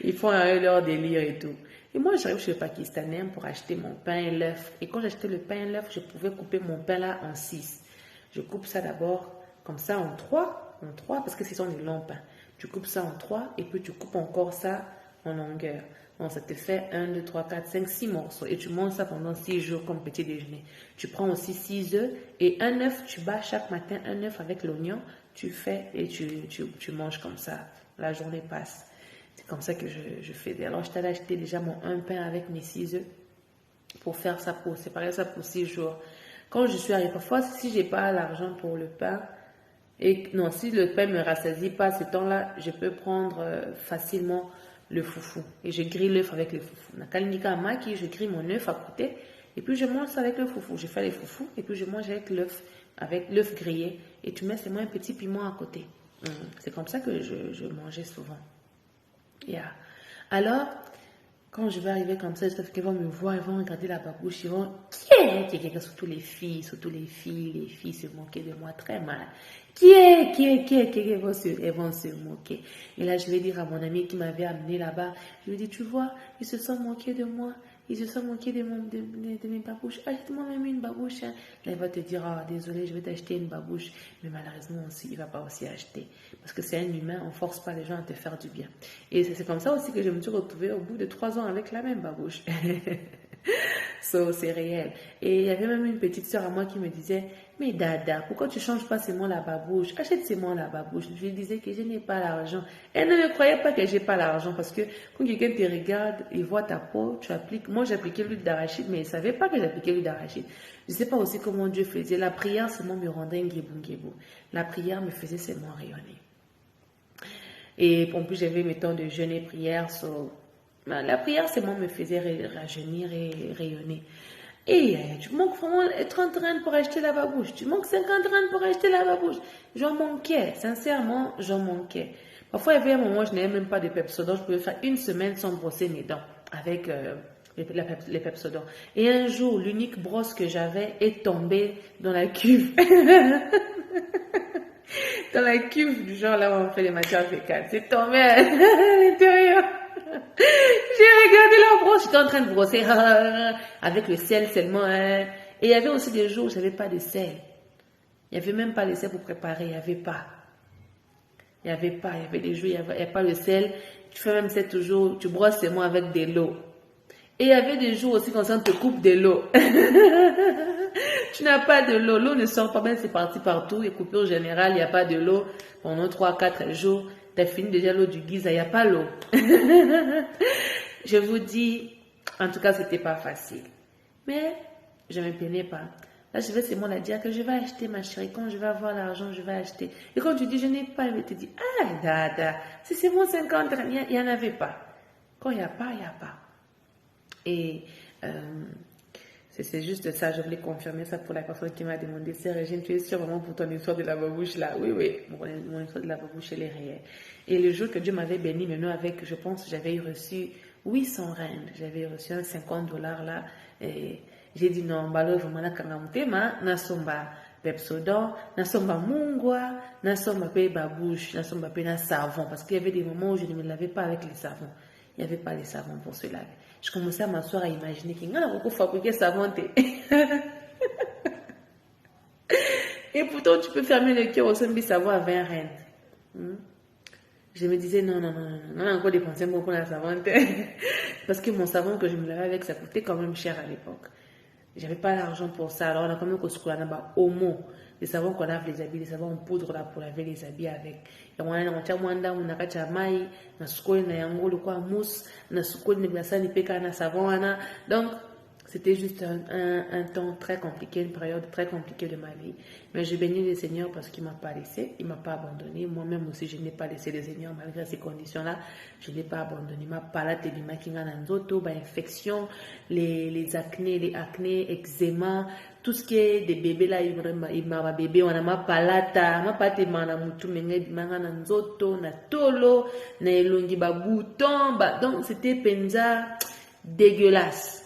Ils font leur délire et tout. Et moi, j'arrive chez le Pakistanais pour acheter mon pain et l'œuf. Et quand j'achetais le pain et l'œuf, je pouvais couper mon pain là en 6. Je coupe ça d'abord comme ça en 3, parce que ce sont des longs pains. Tu coupes ça en 3 et puis tu coupes encore ça en longueur. Donc, ça te fait 1, 2, 3, 4, 5, 6 morceaux. Et tu manges ça pendant 6 jours comme petit déjeuner. Tu prends aussi 6 œufs et un œuf, tu bats chaque matin un œuf avec l'oignon. Tu fais et tu manges comme ça. La journée passe. C'est comme ça que je fais. Alors, je t'allais acheter déjà mon un pain avec mes 6 œufs pour faire ça, pour séparer ça pour 6 jours. Quand je suis arrivée, parfois, si j'ai pas l'argent pour le pain, et non, si le pain me rassasie pas ce temps-là, je peux prendre facilement le foufou. Et je grille l'œuf avec le foufou. Je grille mon œuf à côté et puis je mange ça avec le foufou. Je fais les foufous et puis je mange avec l'œuf grillé. Et tu mets seulement un petit piment à côté. C'est comme ça que je mangeais souvent. Yeah. Alors, quand je vais arriver comme ça, j'espère qu'ils vont me voir, ils vont regarder la babouche, ils vont... Surtout les filles se moquer de moi très mal. Elles vont se moquer. Et là, je vais dire à mon ami qui m'avait amené là-bas, je lui dis, tu vois, ils se sont moqués de moi. Ils se sont moqués de mes babouches. Achète-moi même une babouche. Hein. Là, il va te dire, ah, désolé, je vais t'acheter une babouche. Mais malheureusement aussi, il ne va pas aussi acheter. Parce que c'est un humain, on ne force pas les gens à te faire du bien. Et c'est comme ça aussi que je me suis retrouvée au bout de 3 ans avec la même babouche. So, c'est réel. Et il y avait même une petite soeur à moi qui me disait, mais Dada, pourquoi tu ne changes pas seulement la babouche? Achète seulement la babouche. Je lui disais que je n'ai pas l'argent. Elle ne me croyait pas que je n'ai pas l'argent parce que quand quelqu'un te regarde, il voit ta peau, tu appliques. Moi, j'appliquais l'huile d'arachide, mais il ne savait pas que j'appliquais l'huile d'arachide. Je ne sais pas aussi comment Dieu faisait. La prière seulement me rendait un guébou. La prière me faisait seulement rayonner. Et en plus, j'avais mes temps de jeûne et prière. La prière seulement me faisait rajeunir et rayonner. Et tu manques vraiment 30 rand pour acheter la babouche. Tu manques 50 rand pour acheter la babouche. J'en manquais. Sincèrement, j'en manquais. Parfois, il y avait un moment où je n'avais même pas de Pepsodent. Je pouvais faire une semaine sans brosser mes dents avec les Pepsodent. Et un jour, l'unique brosse que j'avais est tombée dans la cuve. Dans la cuve du genre là où on fait les matières fécales. C'est tombé à l'intérieur. J'ai regardé la brosse, j'étais en train de brosser avec le sel seulement. Et il y avait aussi des jours où je n'avais pas de sel. Il n'y avait même pas de sel pour préparer, il n'y avait pas. Il y avait des jours où il n'y avait pas de sel. Tu fais même ça toujours, tu brosses seulement avec de l'eau. Et il y avait des jours aussi quand on te coupe de l'eau. Tu n'as pas de l'eau, l'eau ne sort pas, même c'est parti partout. Et coupure générale, il n'y a pas de l'eau pendant 3-4 jours. Tu as fini déjà l'eau du Giza, il n'y a pas l'eau. Je vous dis, en tout cas, ce n'était pas facile. Mais je ne me plaignais pas. Là, je vais seulement la dire que je vais acheter, ma chérie. Quand je vais avoir l'argent, je vais acheter. Et quand tu dis, je n'ai pas, elle te dit, ah, Dada, si c'est mon 50, il n'y en avait pas. Quand il n'y a pas, il n'y a pas. Et c'est juste ça, je voulais confirmer ça pour la personne qui m'a demandé, c'est Régine, tu es sûre vraiment pour ton histoire de la babouche là? Oui, mon histoire de la babouche, elle est réelle. Et le jour que Dieu m'avait béni, maintenant avec, je pense, j'avais reçu 800 rand, j'avais reçu un $50 là, et j'ai dit non, balo vraiment na kangamutema, nasomba Pepsodent, nasomba mungwa, nasomba pe babouche, nasomba pe na savon, parce qu'il y avait des moments où je ne me lavais pas avec les savons. Il n'y avait pas les savons pour se laver. Je commençais à m'asseoir à imaginer qu'il y a beaucoup fabriqué savon. Et pourtant, tu peux fermer le cœur au sommet savon à 20 rand. Je me disais, non, on a encore dépensé beaucoup dans la savon. Parce que mon savon que je me lavais avec, ça coûtait quand même cher à l'époque. J'avais pas l'argent pour ça. Alors, on a quand même construit un homo. Les savons qu'on lave les habits, les savons en poudre là pour laver les habits avec. Et on a donc, c'était juste un temps très compliqué, une période très compliquée de ma vie. Mais je bénis le Seigneur parce qu'il ne m'a pas laissé, il ne m'a pas abandonné. Moi-même aussi, je n'ai pas laissé le Seigneur malgré ces conditions-là. Je ne l'ai pas abandonné. Ma palate et ma kingananzoto, infection, les acnés, eczéma, tout ce qui est des bébés là, il m'a bébé, on a ma palata, ma pate mana mutu menge mangana nzoto, na tolo, na elongi ba bouton, donc c'était penza dégueulasse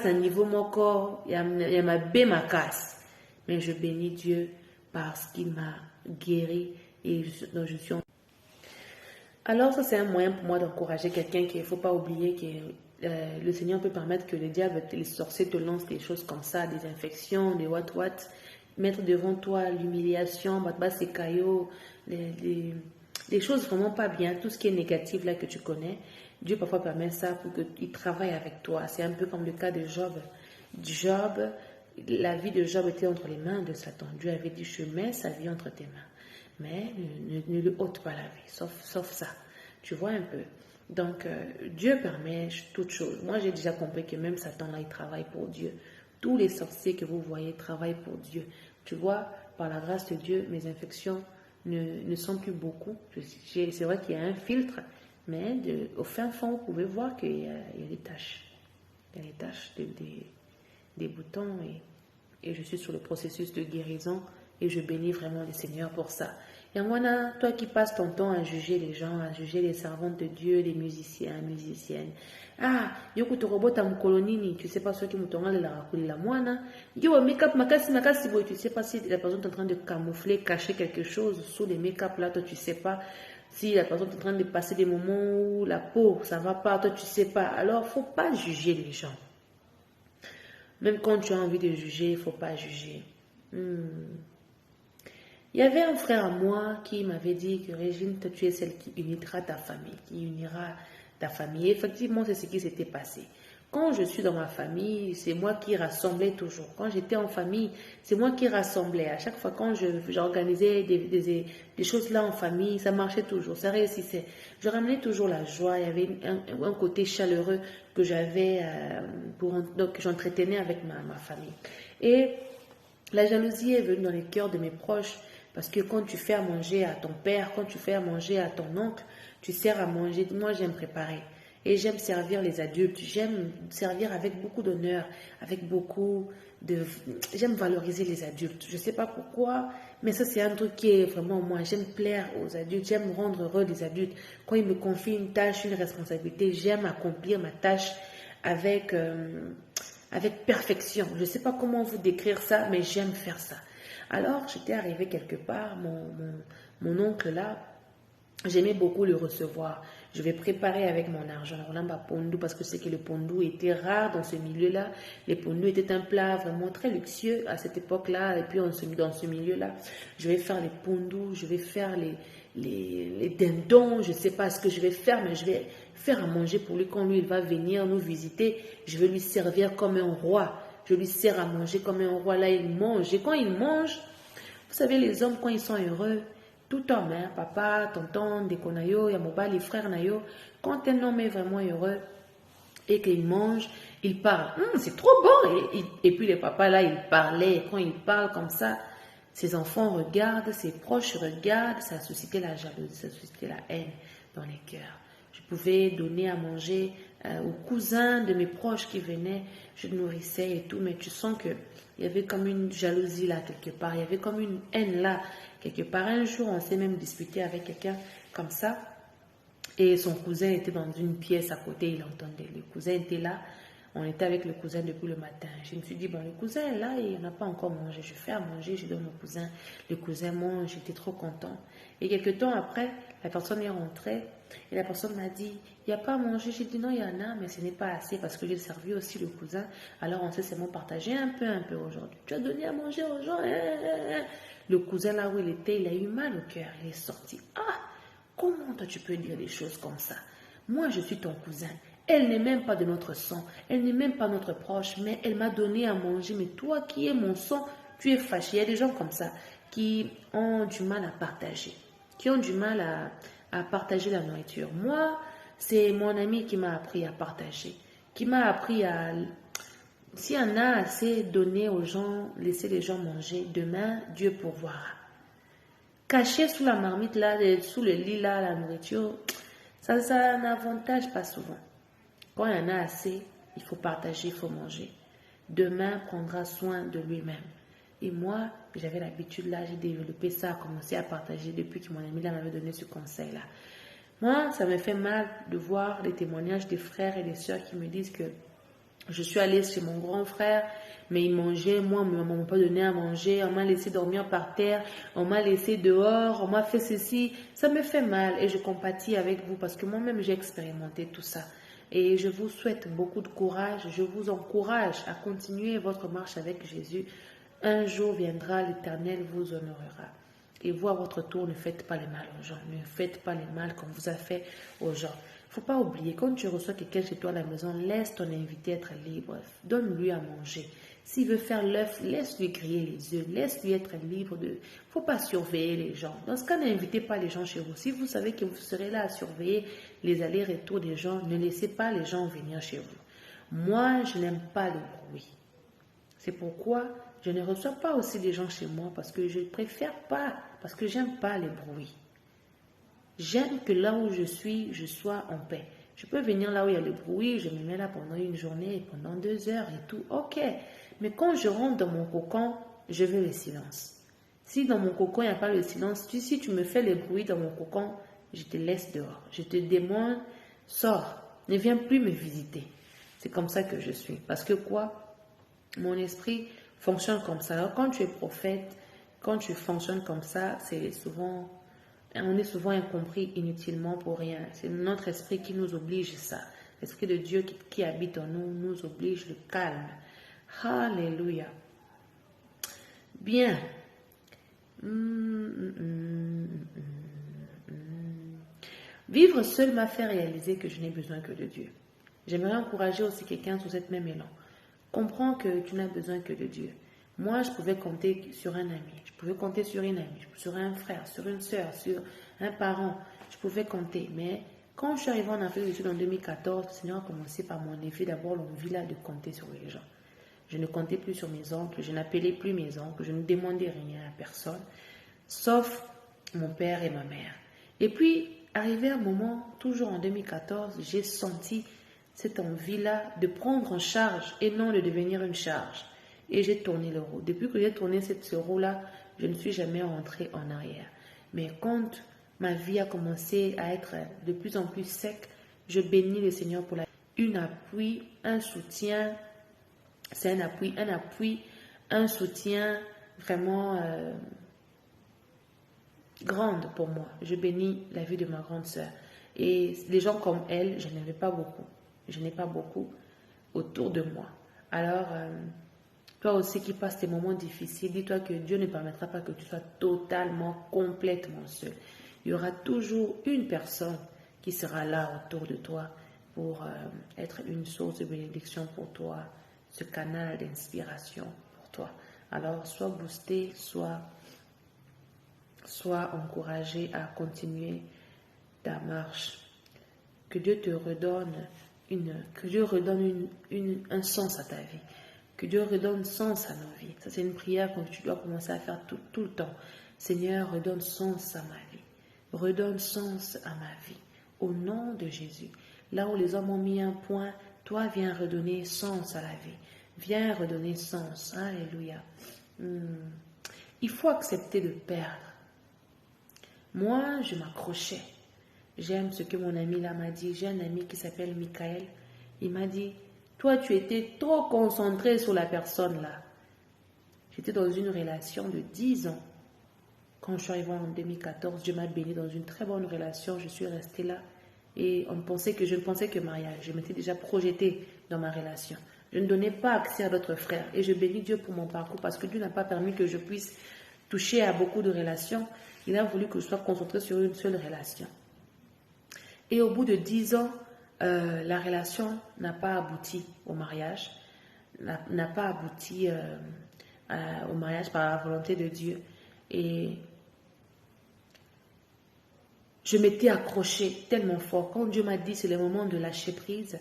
à niveau mon corps, il y a ma bé ma casse. Mais je bénis Dieu parce qu'il m'a guéri et donc je suis en... Alors ça c'est un moyen pour moi d'encourager quelqu'un qu'il ne faut pas oublier que le Seigneur peut permettre que le diable, les sorciers te lancent des choses comme ça, des infections, des what, mettre devant toi l'humiliation, ces caillots, des choses vraiment pas bien, tout ce qui est négatif là que tu connais. Dieu parfois permet ça pour qu'il travaille avec toi. C'est un peu comme le cas de Job. Job, la vie de Job était entre les mains de Satan. Dieu avait dit, je mets sa vie entre tes mains. Mais ne lui ôte pas la vie, sauf ça. Tu vois un peu. Donc, Dieu permet toutes choses. Moi, j'ai déjà compris que même Satan, là, il travaille pour Dieu. Tous les sorciers que vous voyez travaillent pour Dieu. Tu vois, par la grâce de Dieu, mes infections ne sont plus beaucoup. C'est vrai qu'il y a un filtre, mais au fin fond, vous pouvez voir qu'il y a des taches. Il y a des taches, des boutons, et je suis sur le processus de guérison, et je bénis vraiment le Seigneur pour ça. Et voilà, toi qui passes ton temps à juger les gens, à juger les servantes de Dieu, les musiciens, musiciennes. Ah, yoko to robota mkolonini, tu sais pas ce qui moutonga la rakuli la moine. Yo make-up makasi boy, tu sais pas si la personne est en train de camoufler, cacher quelque chose sous les make-up là, toi tu sais pas si la personne est en train de passer des moments où la peau ça va pas, toi tu sais pas. Alors faut pas juger les gens. Même quand tu as envie de juger, il faut pas juger. Il y avait un frère à moi qui m'avait dit que Régine, tu es celle qui unira ta famille, qui unira ta famille. Et effectivement, c'est ce qui s'était passé. Quand je suis dans ma famille, c'est moi qui rassemblais toujours. Quand j'étais en famille, c'est moi qui rassemblais. À chaque fois quand j'organisais des choses là en famille, ça marchait toujours, ça réussissait. Je ramenais toujours la joie. Il y avait un côté chaleureux que j'avais, donc j'entretenais avec ma famille. Et la jalousie est venue dans les cœurs de mes proches. Parce que quand tu fais à manger à ton père, quand tu fais à manger à ton oncle, tu sers à manger. Moi, j'aime préparer. Et j'aime servir les adultes. J'aime servir avec beaucoup d'honneur, avec beaucoup de... J'aime valoriser les adultes. Je ne sais pas pourquoi, mais ça, c'est un truc qui est vraiment moi. J'aime plaire aux adultes. J'aime rendre heureux les adultes. Quand ils me confient une tâche, une responsabilité, j'aime accomplir ma tâche avec perfection. Je ne sais pas comment vous décrire ça, mais j'aime faire ça. Alors, j'étais arrivée quelque part, mon oncle là, j'aimais beaucoup le recevoir. Je vais préparer avec mon argent. Alors là, pondou, parce que c'est que le pondou était rare dans ce milieu-là. Les pondou étaient un plat vraiment très luxueux à cette époque-là. Et puis, dans ce milieu-là, je vais faire les pondous, je vais faire les dindons. Je ne sais pas ce que je vais faire, mais je vais faire à manger pour lui. Quand lui, il va venir nous visiter, je vais lui servir comme un roi. Je lui sers à manger comme un roi. Là, il mange. Et quand il mange, vous savez, les hommes, quand ils sont heureux, tout homme, hein, papa, tonton, déconayo, yamoba, les frères nayo, quand un homme est vraiment heureux et qu'il mange, il parle. C'est trop bon. Et puis les papas, là, ils parlaient. Quand ils parlent comme ça, ses enfants regardent, ses proches regardent. Ça suscitait la jalousie, ça suscitait la haine dans les cœurs. Je pouvais donner à manger aux cousins de mes proches qui venaient, je nourrissais et tout, mais tu sens qu'il y avait comme une jalousie là quelque part, il y avait comme une haine là quelque part. Un jour, on s'est même disputé avec quelqu'un comme ça, et son cousin était dans une pièce à côté, il entendait. Le cousin était là, on était avec le cousin depuis le matin. Je me suis dit, bon, le cousin est là, il n'a pas encore mangé, je fais à manger, je donne au cousin, le cousin mange, j'étais trop content. Et quelques temps après, la personne est rentrée, et la personne m'a dit, il n'y a pas à manger. J'ai dit non, il y en a, mais ce n'est pas assez parce que j'ai servi aussi le cousin. Alors on s'est seulement partagé un peu aujourd'hui. Tu as donné à manger aux gens. Le cousin là où il était, il a eu mal au cœur. Il est sorti. Ah, comment toi tu peux dire des choses comme ça? Moi je suis ton cousin. Elle n'est même pas de notre sang. Elle n'est même pas notre proche, mais elle m'a donné à manger. Mais toi qui es mon sang, tu es fâché. Il y a des gens comme ça qui ont du mal à partager, qui ont du mal à partager la nourriture. Moi, c'est mon ami qui m'a appris à partager, qui m'a appris à... S'il y en a assez, donner aux gens, laisser les gens manger, demain, Dieu pourvoira. Cacher sous la marmite, là, sous le lit, là, la nourriture, ça n'avantage pas souvent. Quand il y en a assez, il faut partager, il faut manger. Demain prendra soin de lui-même. Et moi, j'avais l'habitude là, j'ai développé ça, commencé à partager depuis que mon ami là m'avait donné ce conseil-là. Moi, ça me fait mal de voir les témoignages des frères et des sœurs qui me disent que Je suis allée chez mon grand frère, mais il mangeait, moi, on ne m'a pas donné à manger, on m'a laissé dormir par terre, on m'a laissé dehors, on m'a fait ceci. Ça me fait mal et je compatis avec vous parce que moi-même, j'ai expérimenté tout ça. Et je vous souhaite beaucoup de courage, je vous encourage à continuer votre marche avec Jésus. Un jour viendra, l'Éternel vous honorera. Et vous, à votre tour, ne faites pas le mal aux gens. Ne faites pas le mal comme vous a fait aux gens. Il ne faut pas oublier, quand tu reçois quelqu'un chez toi à la maison, laisse ton invité être libre. Donne-lui à manger. S'il veut faire l'œuf, laisse-lui griller les œufs. Laisse-lui être libre de... Il ne faut pas surveiller les gens. Dans ce cas, n'invitez pas les gens chez vous. Si vous savez que vous serez là à surveiller les allers-retours des gens, ne laissez pas les gens venir chez vous. Moi, je n'aime pas le bruit. C'est pourquoi je ne reçois pas aussi des gens chez moi parce que je ne préfère pas, parce que j'aime pas les bruits. J'aime que là où je suis, je sois en paix. Je peux venir là où il y a le bruit, je me mets là pendant une journée, pendant 2 heures et tout, ok. Mais quand je rentre dans mon cocon, je veux le silence. Si dans mon cocon, il n'y a pas le silence, si tu me fais le bruit dans mon cocon, je te laisse dehors. Je te demande, sors, ne viens plus me visiter. C'est comme ça que je suis. Parce que quoi? Mon esprit fonctionne comme ça. Alors quand tu es prophète, quand tu fonctionnes comme ça, on est souvent incompris inutilement pour rien. C'est notre esprit qui nous oblige ça. L'esprit de Dieu qui habite en nous oblige le calme. Alléluia. Bien. Vivre seul m'a fait réaliser que je n'ai besoin que de Dieu. J'aimerais encourager aussi quelqu'un sous cette même élan. Comprends que tu n'as besoin que de Dieu. Moi, je pouvais compter sur un ami, je pouvais compter sur une amie, sur un frère, sur une soeur, sur un parent. Je pouvais compter. Mais quand je suis arrivée en Afrique du Sud en 2014, le Seigneur a commencé par mon effet d'abord l'envie là de compter sur les gens. Je ne comptais plus sur mes oncles, je n'appelais plus mes oncles, je ne demandais rien à personne, sauf mon père et ma mère. Et puis, arrivé un moment, toujours en 2014, j'ai senti cette envie-là de prendre en charge et non de devenir une charge. Et j'ai tourné le roue. Depuis que j'ai tourné ce roue-là, je ne suis jamais rentrée en arrière. Mais quand ma vie a commencé à être de plus en plus sec, je bénis le Seigneur pour un appui, un soutien. C'est un appui, un soutien vraiment grande pour moi. Je bénis la vie de ma grande sœur. Et les gens comme elle, je n'avais pas beaucoup. Je n'ai pas beaucoup autour de moi. Alors, toi aussi qui passes tes moments difficiles, dis-toi que Dieu ne permettra pas que tu sois totalement, complètement seul. Il y aura toujours une personne qui sera là autour de toi pour être une source de bénédiction pour toi, ce canal d'inspiration pour toi. Alors, sois boosté, sois encouragé à continuer ta marche. Que Dieu te redonne un sens à ta vie. Que Dieu redonne sens à nos vies. Ça, c'est une prière que tu dois commencer à faire tout le temps. Seigneur, redonne sens à ma vie. Redonne sens à ma vie. Au nom de Jésus. Là où les hommes ont mis un point, toi, viens redonner sens à la vie. Viens redonner sens. Alléluia. Il faut accepter de perdre. Moi, je m'accrochais. J'aime ce que mon ami là m'a dit. J'ai un ami qui s'appelle Michael. Il m'a dit, toi, tu étais trop concentré sur la personne là. J'étais dans une relation de 10 ans. Quand je suis arrivée en 2014, Dieu m'a béni dans une très bonne relation. Je suis restée là. Et je ne pensais que mariage. Je m'étais déjà projetée dans ma relation. Je ne donnais pas accès à d'autres frères. Et je bénis Dieu pour mon parcours parce que Dieu n'a pas permis que je puisse toucher à beaucoup de relations. Il a voulu que je sois concentrée sur une seule relation. Et au bout de 10 ans, la relation n'a pas abouti au mariage. N'a pas abouti au mariage par la volonté de Dieu. Et je m'étais accrochée tellement fort. Quand Dieu m'a dit c'est le moment de lâcher prise,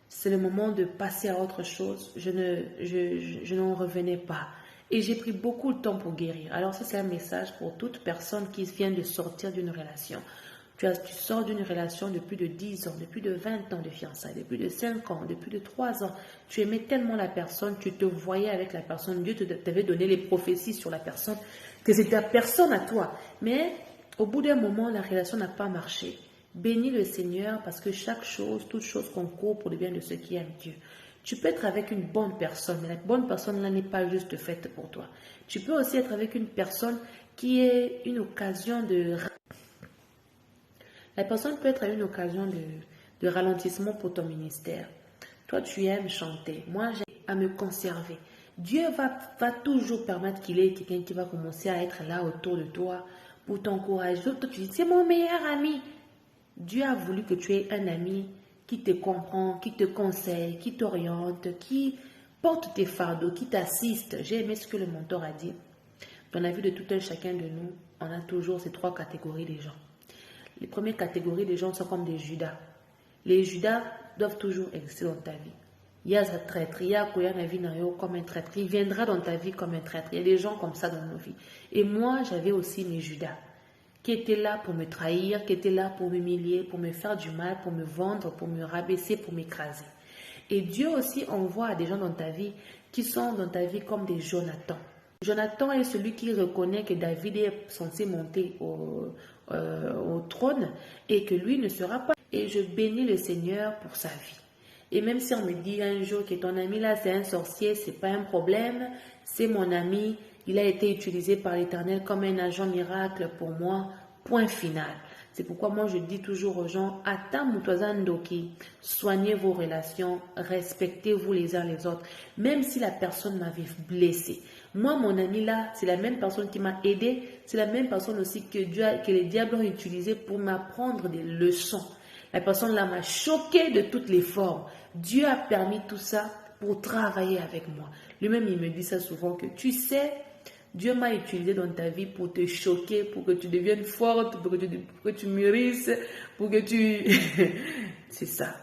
c'est le moment de passer à autre chose, je n'en revenais pas. Et j'ai pris beaucoup de temps pour guérir. Alors ça, c'est un message pour toute personne qui vient de sortir d'une relation. Tu sors d'une relation de plus de 10 ans, de plus de 20 ans de fiançailles, de plus de 5 ans, de plus de 3 ans. Tu aimais tellement la personne, tu te voyais avec la personne. Dieu t'avait donné les prophéties sur la personne, que c'était ta personne à toi. Mais au bout d'un moment, la relation n'a pas marché. Bénis le Seigneur parce que chaque chose, toute chose concourt pour le bien de ceux qui aiment Dieu. Tu peux être avec une bonne personne, mais la bonne personne là n'est pas juste faite pour toi. Tu peux aussi être avec une personne qui est une occasion de... La personne peut être une occasion de ralentissement pour ton ministère. Toi, tu aimes chanter. Moi, j'ai à me conserver. Dieu va toujours permettre qu'il y ait quelqu'un qui va commencer à être là autour de toi pour t'encourager. Toi, tu dis, c'est mon meilleur ami. Dieu a voulu que tu aies un ami qui te comprend, qui te conseille, qui t'oriente, qui porte tes fardeaux, qui t'assiste. J'ai aimé ce que le mentor a dit. Dans la vie de tout un chacun de nous, on a toujours ces 3 catégories de gens. Les premières catégories de gens sont comme des Judas. Les Judas doivent toujours exister dans ta vie. Il y a sa traître, il y a comme un traître. Il viendra dans ta vie comme un traître. Il y a des gens comme ça dans nos vies. Et moi, j'avais aussi mes Judas qui étaient là pour me trahir, qui étaient là pour m'humilier, pour me faire du mal, pour me vendre, pour me rabaisser, pour m'écraser. Et Dieu aussi envoie des gens dans ta vie qui sont dans ta vie comme des Jonathan. Jonathan est celui qui reconnaît que David est censé monter au trône et que lui ne sera pas. Et je bénis le Seigneur pour sa vie. Et même si on me dit un jour que ton ami là c'est un sorcier, c'est pas un problème, c'est mon ami, il a été utilisé par l'Éternel comme un agent miracle pour moi, point final. C'est pourquoi moi je dis toujours aux gens, Ndoki, soignez vos relations, respectez-vous les uns les autres, même si la personne m'avait blessé. Moi, mon ami là, c'est la même personne qui m'a aidé, c'est la même personne aussi que les diables ont utilisé pour m'apprendre des leçons. La personne là m'a choqué de toutes les formes. Dieu a permis tout ça pour travailler avec moi. Lui-même, il me dit ça souvent que tu sais, Dieu m'a utilisé dans ta vie pour te choquer, pour que tu deviennes forte, pour que tu mûrisses, pour que tu... C'est ça.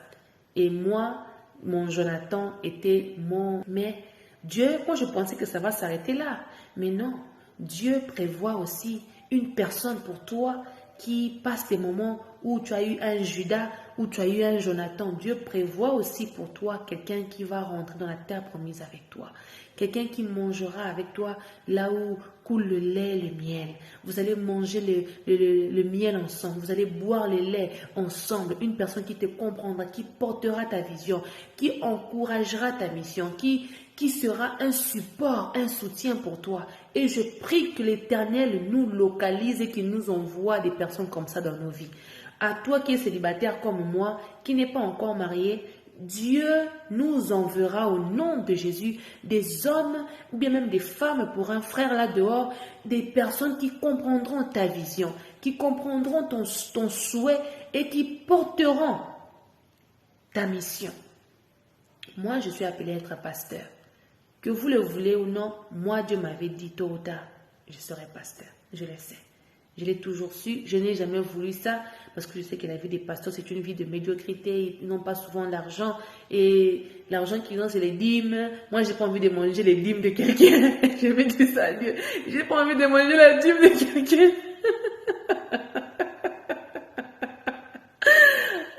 Et moi, mon Jonathan était mon... Mais Dieu, moi je pensais que ça va s'arrêter là. Mais non, Dieu prévoit aussi une personne pour toi qui passe des moments où tu as eu un Judas, où tu as eu un Jonathan. Dieu prévoit aussi pour toi quelqu'un qui va rentrer dans la terre promise avec toi. Quelqu'un qui mangera avec toi là où coule le lait et le miel. Vous allez manger le miel ensemble. Vous allez boire le lait ensemble. Une personne qui te comprendra, qui portera ta vision, qui encouragera ta mission, qui sera un support, un soutien pour toi. Et je prie que l'Éternel nous localise et qu'il nous envoie des personnes comme ça dans nos vies. À toi qui es célibataire comme moi, qui n'est pas encore marié, Dieu nous enverra au nom de Jésus des hommes ou bien même des femmes pour un frère là dehors, des personnes qui comprendront ta vision, qui comprendront ton souhait et qui porteront ta mission. Moi, je suis appelée à être pasteur. Que vous le voulez ou non, moi, Dieu m'avait dit tôt ou tard, je serai pasteur. Je le sais. Je l'ai toujours su. Je n'ai jamais voulu ça parce que je sais que la vie des pasteurs, c'est une vie de médiocrité. Ils n'ont pas souvent d'argent. Et l'argent qu'ils ont, c'est les dîmes. Moi, j'ai pas envie de manger les dîmes de quelqu'un. Je me dis ça à Dieu. J'ai pas envie de manger la dîme de quelqu'un.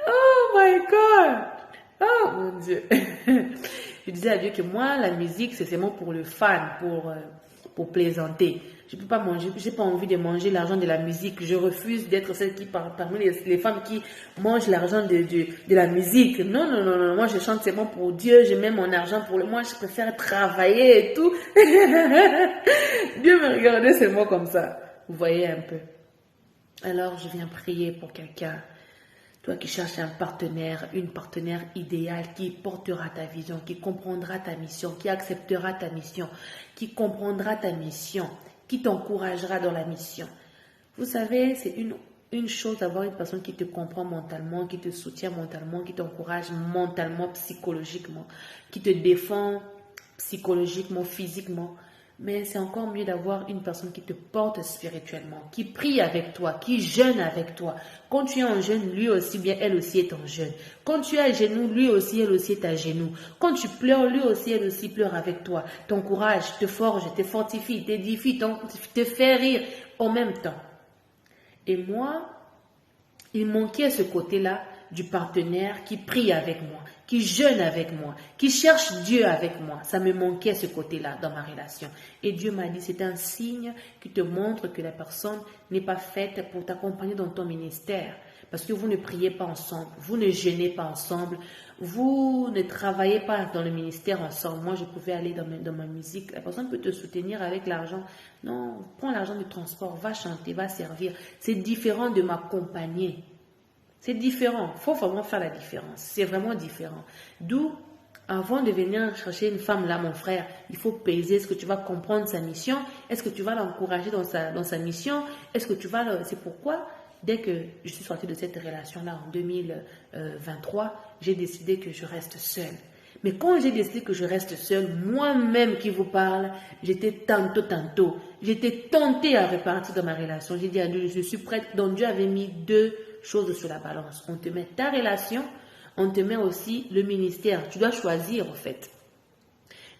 Oh my God! Oh mon Dieu! Je disais à Dieu que moi, la musique, c'est seulement pour le fan, pour plaisanter. Je peux pas manger, j'ai pas envie de manger l'argent de la musique. Je refuse d'être celle qui, parmi les femmes qui mangent l'argent de la musique. Non, non, non, non. Moi, je chante seulement pour Dieu. Je mets mon argent pour moi, je préfère travailler et tout. Dieu me regardait seulement comme ça. Vous voyez un peu. Alors, je viens prier pour quelqu'un. Toi qui cherches un partenaire, une partenaire idéale qui portera ta vision, qui comprendra ta mission, qui acceptera ta mission, qui comprendra ta mission, qui t'encouragera dans la mission. Vous savez, c'est une chose d'avoir une personne qui te comprend mentalement, qui te soutient mentalement, qui t'encourage mentalement, psychologiquement, qui te défend psychologiquement, physiquement. Mais c'est encore mieux d'avoir une personne qui te porte spirituellement, qui prie avec toi, qui jeûne avec toi. Quand tu es en jeûne, lui aussi, bien elle aussi est en jeûne. Quand tu es à genoux, lui aussi, elle aussi est à genoux. Quand tu pleures, lui aussi, elle aussi pleure avec toi. T'encourage, te forge, te fortifie, t'édifie, te fait rire en même temps. Et moi, il manquait ce côté-là, du partenaire qui prie avec moi, qui jeûne avec moi, qui cherche Dieu avec moi. Ça me manquait ce côté-là dans ma relation. Et Dieu m'a dit, c'est un signe qui te montre que la personne n'est pas faite pour t'accompagner dans ton ministère. Parce que vous ne priez pas ensemble, vous ne jeûnez pas ensemble, vous ne travaillez pas dans le ministère ensemble. Moi, je pouvais aller dans ma musique. La personne peut te soutenir avec l'argent. Non, prends l'argent du transport, va chanter, va servir. C'est différent de m'accompagner. C'est différent. Il faut vraiment faire la différence. C'est vraiment différent. D'où, avant de venir chercher une femme là, mon frère, il faut peser. Est-ce que tu vas comprendre sa mission? Est-ce que tu vas l'encourager dans sa mission? Est-ce que tu vas... C'est pourquoi... Dès que je suis sortie de cette relation-là en 2023, j'ai décidé que je reste seule. Mais quand j'ai décidé que je reste seule, moi-même qui vous parle, j'étais tantôt. J'étais tentée à repartir dans ma relation. J'ai dit à Dieu, je suis prête. Donc Dieu avait mis deux choses sur la balance. On te met ta relation, on te met aussi le ministère. Tu dois choisir en fait.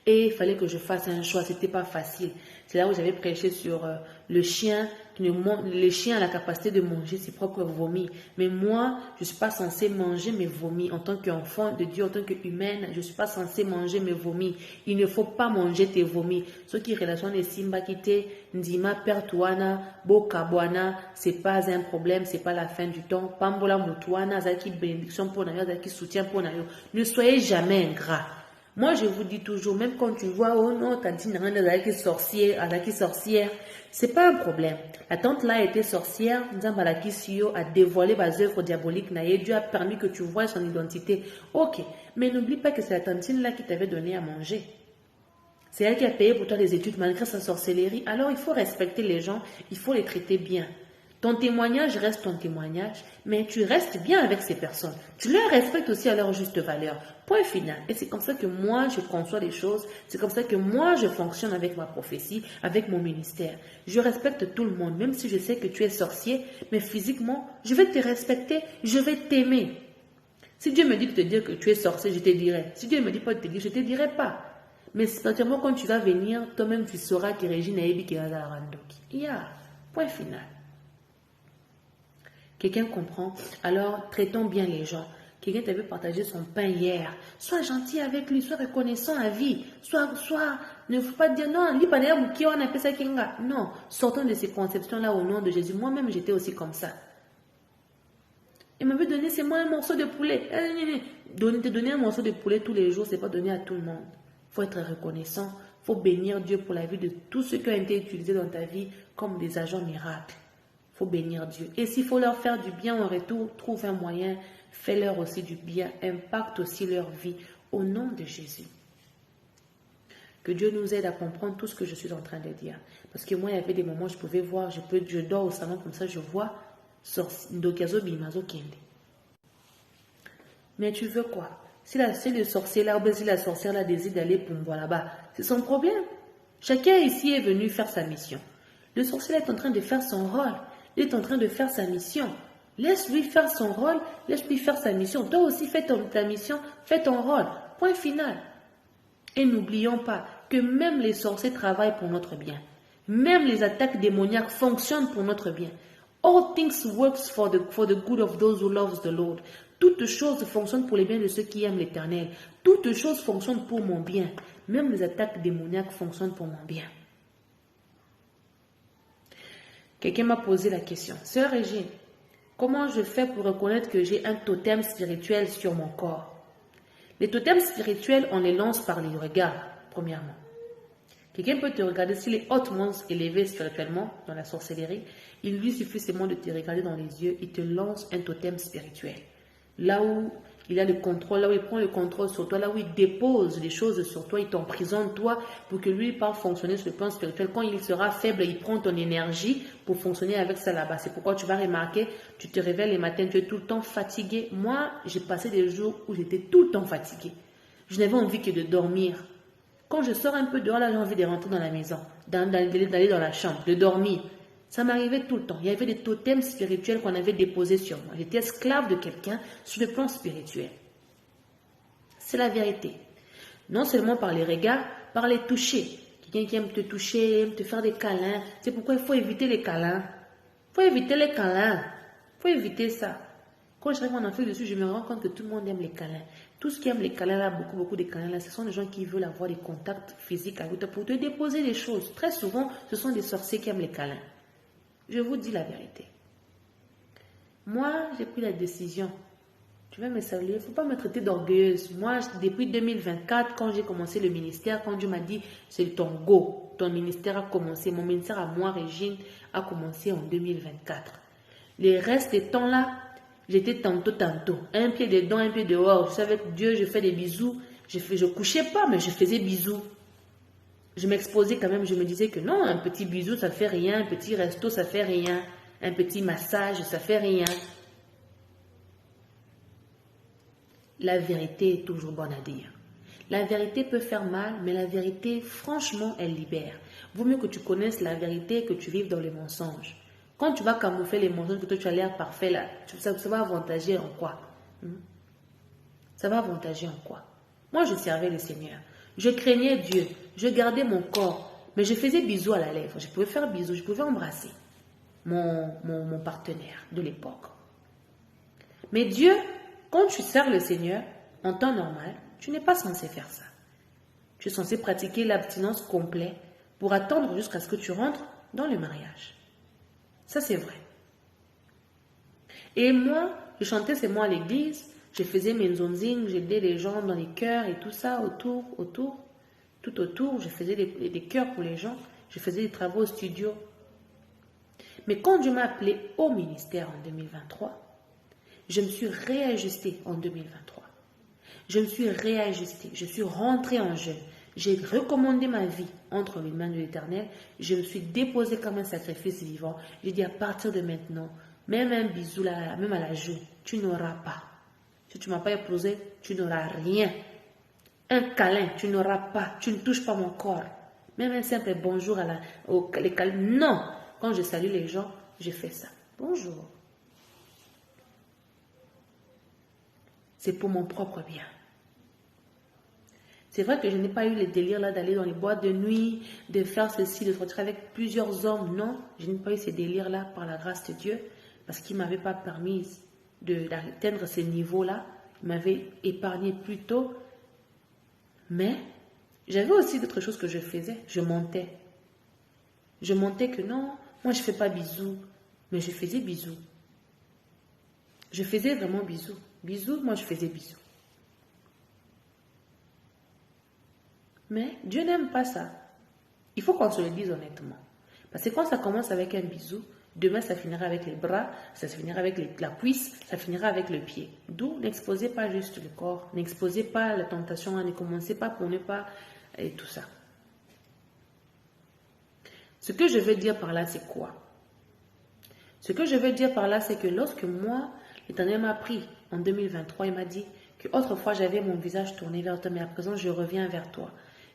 Et il fallait que je fasse un choix. C'était pas facile. C'est là où j'avais prêché sur le chien. Le chien a la capacité de manger ses propres vomis. Mais moi, je ne suis pas censée manger mes vomis. En tant qu'enfant de Dieu, en tant qu'humaine, je ne suis pas censée manger mes vomis. Il ne faut pas manger tes vomis. Ceux qui relationnent les simba kite, ndima pertuana, bokabwana, c'est pas un problème, c'est pas la fin du temps. Pambola mutuana, zaki bénédiction pour nayo, zaki soutien pour nayo. Ne soyez jamais ingrat. Moi, je vous dis toujours, même quand tu vois, oh non, ta dit qui sorcière, c'est pas un problème. La tante là était sorcière, Nzambalaki Siyo a dévoilé les œuvres diaboliques, Dieu a permis que tu vois son identité. Ok, mais n'oublie pas que c'est la tantine là qui t'avait donné à manger. C'est elle qui a payé pour toi les études malgré sa sorcellerie. Alors il faut respecter les gens, il faut les traiter bien. Ton témoignage reste ton témoignage, mais tu restes bien avec ces personnes. Tu les respectes aussi à leur juste valeur. Point final. Et c'est comme ça que moi, je conçois les choses. C'est comme ça que moi, je fonctionne avec ma prophétie, avec mon ministère. Je respecte tout le monde, même si je sais que tu es sorcier, mais physiquement, je vais te respecter, je vais t'aimer. Si Dieu me dit de te dire que tu es sorcier, je te dirai. Si Dieu ne me dit pas de te dire, je ne te dirai pas. Mais certainement, quand tu vas venir, toi-même, tu sauras que Régine Aebi qui est à Randoki. Point final. Quelqu'un comprend, alors traitons bien les gens. Quelqu'un t'avait partagé son pain hier. Sois gentil avec lui, sois reconnaissant à vie. Ne faut pas dire non, on appelle ça Kenga. Non, sortons de ces conceptions-là au nom de Jésus. Moi-même, j'étais aussi comme ça. Il m'avait donné, c'est moi un morceau de poulet. Te donner un morceau de poulet tous les jours, c'est pas donner à tout le monde. Il faut être reconnaissant. Il faut bénir Dieu pour la vie de tous ceux qui ont été utilisés dans ta vie comme des agents miracles. Il faut bénir Dieu. Et s'il faut leur faire du bien en retour, trouve un moyen, fais-leur aussi du bien, impacte aussi leur vie au nom de Jésus. Que Dieu nous aide à comprendre tout ce que je suis en train de dire. Parce que moi, il y avait des moments où je pouvais voir, je dors au salon comme ça, je vois Ndokazo Bimazo Kende. Mais tu veux quoi? Si le sorcier là, ou si la sorcière là désire d'aller pour moi là-bas, c'est son problème. Chacun ici est venu faire sa mission. Le sorcier est en train de faire son rôle. Il est en train de faire sa mission. Laisse-lui faire son rôle, laisse-lui faire sa mission. Toi aussi, fais ta mission, fais ton rôle. Point final. Et n'oublions pas que même les sorciers travaillent pour notre bien. Même les attaques démoniaques fonctionnent pour notre bien. All things works for the good of those who love the Lord. Toutes choses fonctionnent pour le bien de ceux qui aiment l'Éternel. Toutes choses fonctionnent pour mon bien. Même les attaques démoniaques fonctionnent pour mon bien. Quelqu'un m'a posé la question. Sœur Régine, comment je fais pour reconnaître que j'ai un totem spirituel sur mon corps? Les totems spirituels, on les lance par les regards, premièrement. Quelqu'un peut te regarder s'il est hautement élevé spirituellement dans la sorcellerie. Il lui suffit seulement de te regarder dans les yeux. Il te lance un totem spirituel. Là où il a le contrôle, là où il prend le contrôle sur toi, là où il dépose les choses sur toi, il t'emprisonne toi pour que lui puisse fonctionner sur le plan spirituel. Quand il sera faible, il prend ton énergie pour fonctionner avec ça là-bas. C'est pourquoi tu vas remarquer, tu te réveilles les matins, tu es tout le temps fatigué. Moi, j'ai passé des jours où j'étais tout le temps fatiguée. Je n'avais envie que de dormir. Quand je sors un peu dehors, là, j'ai envie de rentrer dans la maison, d'aller dans la chambre, de dormir. Ça m'arrivait tout le temps. Il y avait des totems spirituels qu'on avait déposés sur moi. J'étais esclave de quelqu'un sur le plan spirituel. C'est la vérité. Non seulement par les regards, par les toucher. Quelqu'un qui aime te toucher, aime te faire des câlins. C'est pourquoi il faut éviter les câlins. Il faut éviter les câlins. Il faut éviter ça. Quand j'arrive en Afrique du Sud, je me rends compte que tout le monde aime les câlins. Tout ce qui aime les câlins là, beaucoup de câlins là, ce sont des gens qui veulent avoir des contacts physiques avec toi pour te déposer des choses. Très souvent, ce sont des sorciers qui aiment les câlins. Je vous dis la vérité. Moi, j'ai pris la décision. Tu vas me saluer, il ne faut pas me traiter d'orgueilleuse. Moi, depuis 2024, quand j'ai commencé le ministère, quand Dieu m'a dit, c'est ton go, ton ministère a commencé, mon ministère à moi, Régine, a commencé en 2024. Les restes des temps là, j'étais tantôt. Un pied dedans, un pied dehors. Je savais que Dieu, je fais des bisous. Je couchais pas, mais je faisais bisous. Je m'exposais quand même, je me disais que non, un petit bisou, ça fait rien. Un petit resto, ça fait rien. Un petit massage, ça fait rien. La vérité est toujours bonne à dire. La vérité peut faire mal, mais la vérité, franchement, elle libère. Vaut mieux que tu connaisses la vérité que tu vives dans les mensonges. Quand tu vas camoufler les mensonges, que toi tu as l'air parfait là, ça va avantager en quoi? Ça va avantager en quoi? Moi, je servais le Seigneur. Je craignais Dieu. Je gardais mon corps. Mais je faisais bisous à la lèvre. Je pouvais faire bisous. Je pouvais embrasser mon partenaire de l'époque. Mais Dieu, quand tu sers le Seigneur, en temps normal, tu n'es pas censé faire ça. Tu es censé pratiquer l'abstinence complète pour attendre jusqu'à ce que tu rentres dans le mariage. Ça, c'est vrai. Et moi, je chantais ces mots à l'église, je faisais mes zonzing, j'aidais les gens dans les chœurs et tout ça, tout autour, je faisais des chœurs pour les gens, je faisais des travaux au studio. Mais quand Dieu m'a appelé au ministère en 2023, je me suis réajustée en 2023. Je me suis réajustée, je suis rentrée en jeûne. J'ai recommandé ma vie entre les mains de l'Éternel. Je me suis déposée comme un sacrifice vivant. J'ai dit à partir de maintenant, même un bisou, là, même à la joue, tu n'auras pas. Si tu ne m'as pas épousé, tu n'auras rien. Un câlin, tu n'auras pas. Tu ne touches pas mon corps. Même un simple bonjour les câlins. Non. Quand je salue les gens, je fais ça. Bonjour. C'est pour mon propre bien. C'est vrai que je n'ai pas eu le délire là d'aller dans les boîtes de nuit, de faire ceci, de sortir avec plusieurs hommes. Non, je n'ai pas eu ces délires là par la grâce de Dieu, parce qu'il ne m'avait pas permis d'atteindre ces niveaux-là. Il m'avait épargné plus tôt. Mais j'avais aussi d'autres choses que je faisais. Je montais. Je montais que non, moi je ne fais pas bisous, mais je faisais bisous. Je faisais vraiment bisous. Bisous, moi je faisais bisous. Mais Dieu n'aime pas ça. Il faut qu'on se le dise honnêtement. Parce que quand ça commence avec un bisou, demain ça finira avec les bras, ça finira avec la cuisse, ça finira avec le pied. D'où n'exposez pas juste le corps, n'exposez pas la tentation, ne commencez pas pour ne pas... et tout ça. Ce que je veux dire par là, c'est quoi? Ce que je veux dire par là, c'est que lorsque moi, l'Éternel m'a pris en 2023, il m'a dit que autrefois j'avais mon visage tourné vers toi, mais à présent je reviens vers toi.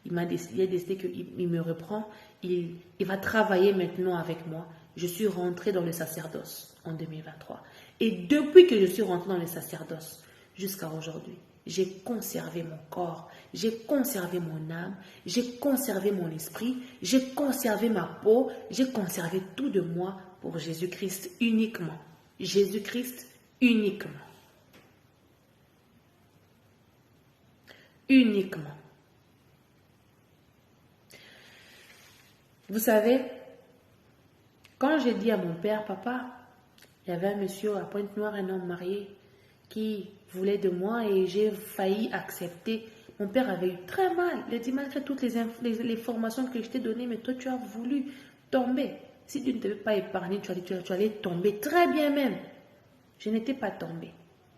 Il a décidé qu'il me reprend. Il va travailler maintenant avec moi. Je suis rentrée dans le sacerdoce en 2023. Et depuis que je suis rentrée dans le sacerdoce jusqu'à aujourd'hui, j'ai conservé mon corps, j'ai conservé mon âme, j'ai conservé mon esprit, j'ai conservé ma peau, j'ai conservé tout de moi pour Jésus-Christ uniquement. Jésus-Christ uniquement. Uniquement. Vous savez, quand j'ai dit à mon père, papa, il y avait un monsieur à Pointe-Noire, un homme marié, qui voulait de moi et j'ai failli accepter. Mon père avait eu très mal. Il a dit, malgré toutes les formations que je t'ai données, mais toi tu as voulu tomber. Si Dieu ne t'avait pas épargné, tu allais tomber très bien même. Je n'étais pas tombée.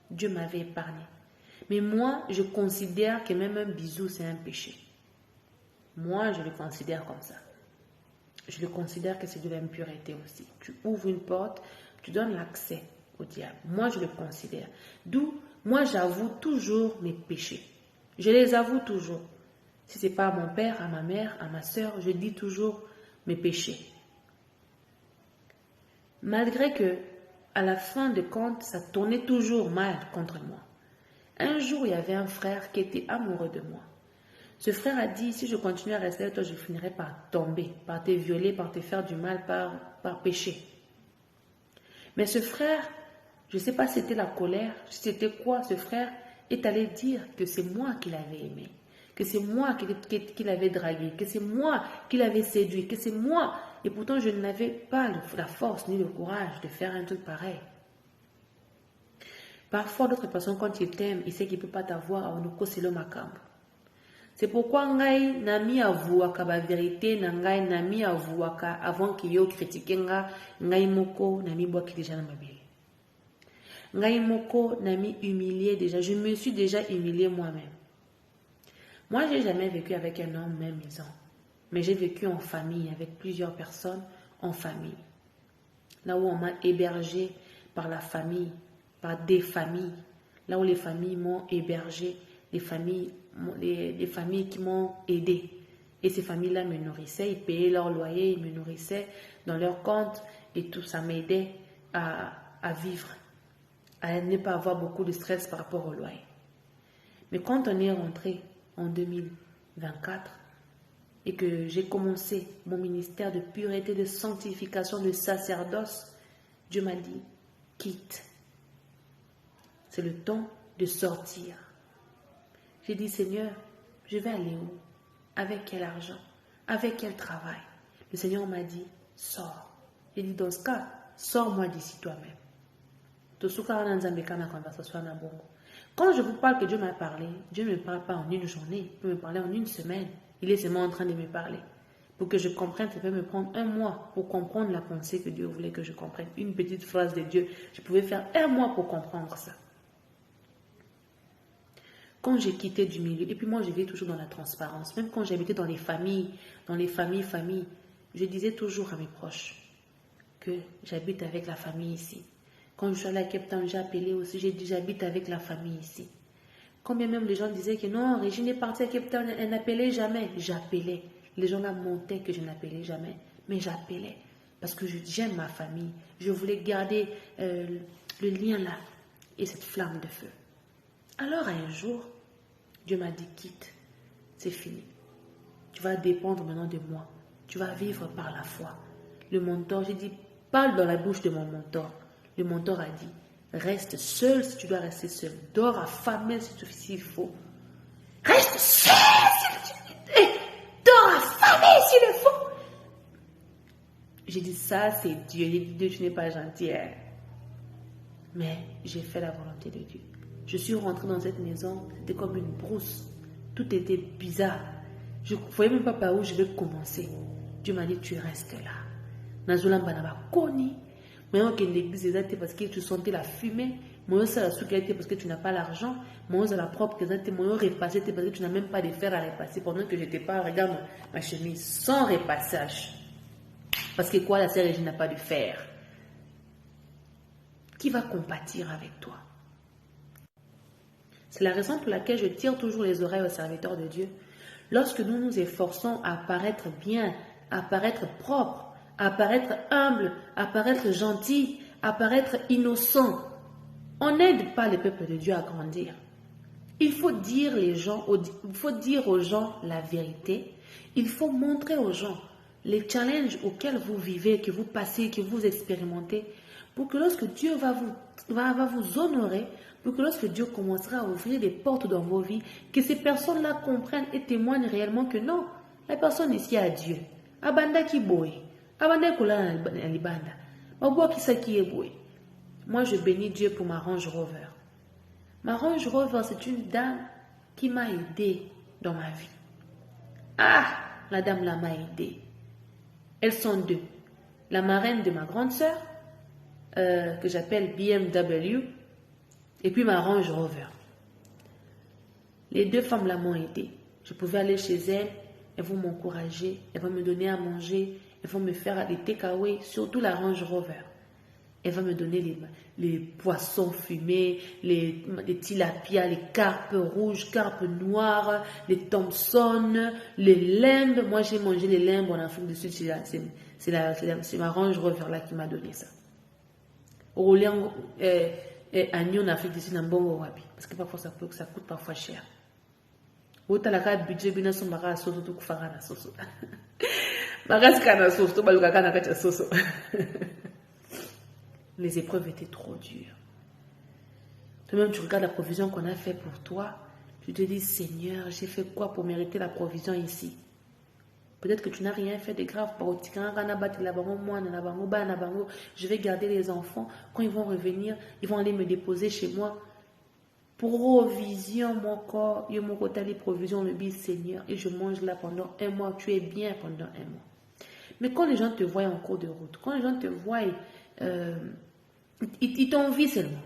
Dieu m'avait épargné. Mais moi, je considère que même un bisou, c'est un péché. Moi, je le considère comme ça. Je le considère que c'est de l'impureté aussi. Tu ouvres une porte, tu donnes l'accès au diable. Moi, je le considère. D'où, moi, j'avoue toujours mes péchés. Je les avoue toujours. Si ce n'est pas à mon père, à ma mère, à ma soeur, je dis toujours mes péchés. Malgré que, à la fin de compte, ça tournait toujours mal contre moi. Un jour, il y avait un frère qui était amoureux de moi. Ce frère a dit, si je continue à rester avec toi, je finirai par tomber, par te violer, par te faire du mal, par péché. Mais ce frère Je ne sais pas si c'était la colère, si c'était quoi, ce frère est allé dire que c'est moi qui l'avais aimé, que c'est moi qui l'avais dragué, que c'est moi qui l'avais séduit, que c'est moi. Et pourtant, je n'avais pas la force ni le courage de faire un truc pareil. Parfois, d'autres personnes, quand ils t'aiment, ils savent qu'ils ne peuvent pas t'avoir, on nous c'est le macambre. C'est pourquoi ngai nami avuaka ba vérité na ngai nami avuaka avant qu'il yo critiquer ngai moko nami boaki déjà na mabele. Ngai moko nami humilié déjà, je me suis déjà humilié moi-même. Moi, j'ai jamais vécu avec un homme même maison, mais j'ai vécu en famille avec plusieurs personnes en famille. Là où on m'a hébergé par la famille, par des familles, là où les familles m'ont hébergé, les familles qui m'ont aidé. Et ces familles-là me nourrissaient, ils payaient leur loyer, ils me nourrissaient dans leur compte et tout ça m'aidait à vivre, à ne pas avoir beaucoup de stress par rapport au loyer. Mais quand on est rentré en 2024 et que j'ai commencé mon ministère de pureté, de sanctification, de sacerdoce, Dieu m'a dit, quitte. C'est le temps de sortir. J'ai dit, Seigneur, je vais aller où? Avec quel argent? Avec quel travail? Le Seigneur m'a dit, sors. J'ai dit, dans ce cas, sors-moi d'ici toi-même. Quand je vous parle que Dieu m'a parlé, Dieu ne me parle pas en une journée, il peut me parler en une semaine. Il est seulement en train de me parler. Pour que je comprenne, ça peut me prendre un mois pour comprendre la pensée que Dieu voulait que je comprenne. Une petite phrase de Dieu, je pouvais faire un mois pour comprendre ça. Quand j'ai quitté du milieu, et puis moi je vis toujours dans la transparence, même quand j'habitais dans les familles, je disais toujours à mes proches que j'habite avec la famille ici. Quand je suis allée à Cape Town, j'ai appelé aussi, j'ai dit j'habite avec la famille ici. Combien même les gens disaient que non, Régine est partie à Cape Town, elle n'appelait jamais. J'appelais. Les gens là montaient que je n'appelais jamais, mais j'appelais parce que j'aime ma famille. Je voulais garder le lien là et cette flamme de feu. Alors un jour, Dieu m'a dit quitte, c'est fini. Tu vas dépendre maintenant de moi. Tu vas vivre par la foi. Le mentor, j'ai dit, parle dans la bouche de mon mentor. Le mentor a dit, reste seul si tu dois rester seul. Dors affamé s'il faut. Reste seul dors affamé s'il le faut. J'ai dit, ça c'est Dieu. J'ai dit, Dieu, tu n'es pas gentil. Hein? Mais j'ai fait la volonté de Dieu. Je suis rentrée dans cette maison, c'était comme une brousse. Tout était bizarre. Je ne voyais même pas par où je vais commencer. Dieu m'a dit, tu restes là. Nazulamba n'a pas connu. Moi, que l'église est parce que tu sentais la fumée. Moi, ça la souquette parce que tu n'as pas l'argent. Moi, ça la propre que c'était. Moi, repasser parce que tu n'as même pas de fer à repasser. Pendant que je n'étais pas, regarde ma chemise, sans repassage. Parce que quoi, la sœur Régine n'a pas de fer. Qui va compatir avec toi? C'est la raison pour laquelle je tire toujours les oreilles aux serviteurs de Dieu. Lorsque nous nous efforçons à paraître bien, à paraître propre, à paraître humble, à paraître gentil, à paraître innocent, on n'aide pas le peuple de Dieu à grandir. Il faut dire aux gens la vérité. Il faut montrer aux gens les challenges auxquels vous vivez, que vous passez, que vous expérimentez, pour que lorsque Dieu va vous honorer, pour que lorsque Dieu commencera à ouvrir des portes dans vos vies, que ces personnes-là comprennent et témoignent réellement que non, la personne ici a Dieu. Abanda ki boy, abanda kola na libanda, maboa ki sa ki boy. Moi, je bénis Dieu pour ma Range Rover. Ma Range Rover, c'est une dame qui m'a aidée dans ma vie. Ah, la dame là m'a aidée. Elles sont deux. La marraine de ma grande sœur, que j'appelle BMW, et puis ma Range Rover. Les deux femmes là m'ont aidée. Je pouvais aller chez elles, elles vont m'encourager, elles vont me donner à manger, elles vont me faire des takeaways, surtout la Range Rover. Elle va me donner les poissons fumés, les tilapias, les carpes rouges, carpes noires, les Thompson, les limbes. Moi, j'ai mangé les limbes en Afrique du Sud. C'est ma Range Rover là qui m'a donné ça. Au lieu agneau en Afrique du Sud, en bon wabi. Parce que parfois, ça coûte parfois cher. Autant la carte budget, bien sûr, ma race, surtout que faire la sauce. Ma race, kana sauce, tout le monde a sauce. Les épreuves étaient trop dures. Toi-même, tu regardes la provision qu'on a fait pour toi. Tu te dis, Seigneur, j'ai fait quoi pour mériter la provision ici? Peut-être que tu n'as rien fait de grave. Je vais garder les enfants. Quand ils vont revenir, ils vont aller me déposer chez moi. Provision, mon corps. Et mon côté, les provisions, le dit, Seigneur. Et je mange là pendant un mois. Tu es bien pendant un mois. Mais quand les gens te voient en cours de route, quand les gens te voient, ils t'envient seulement.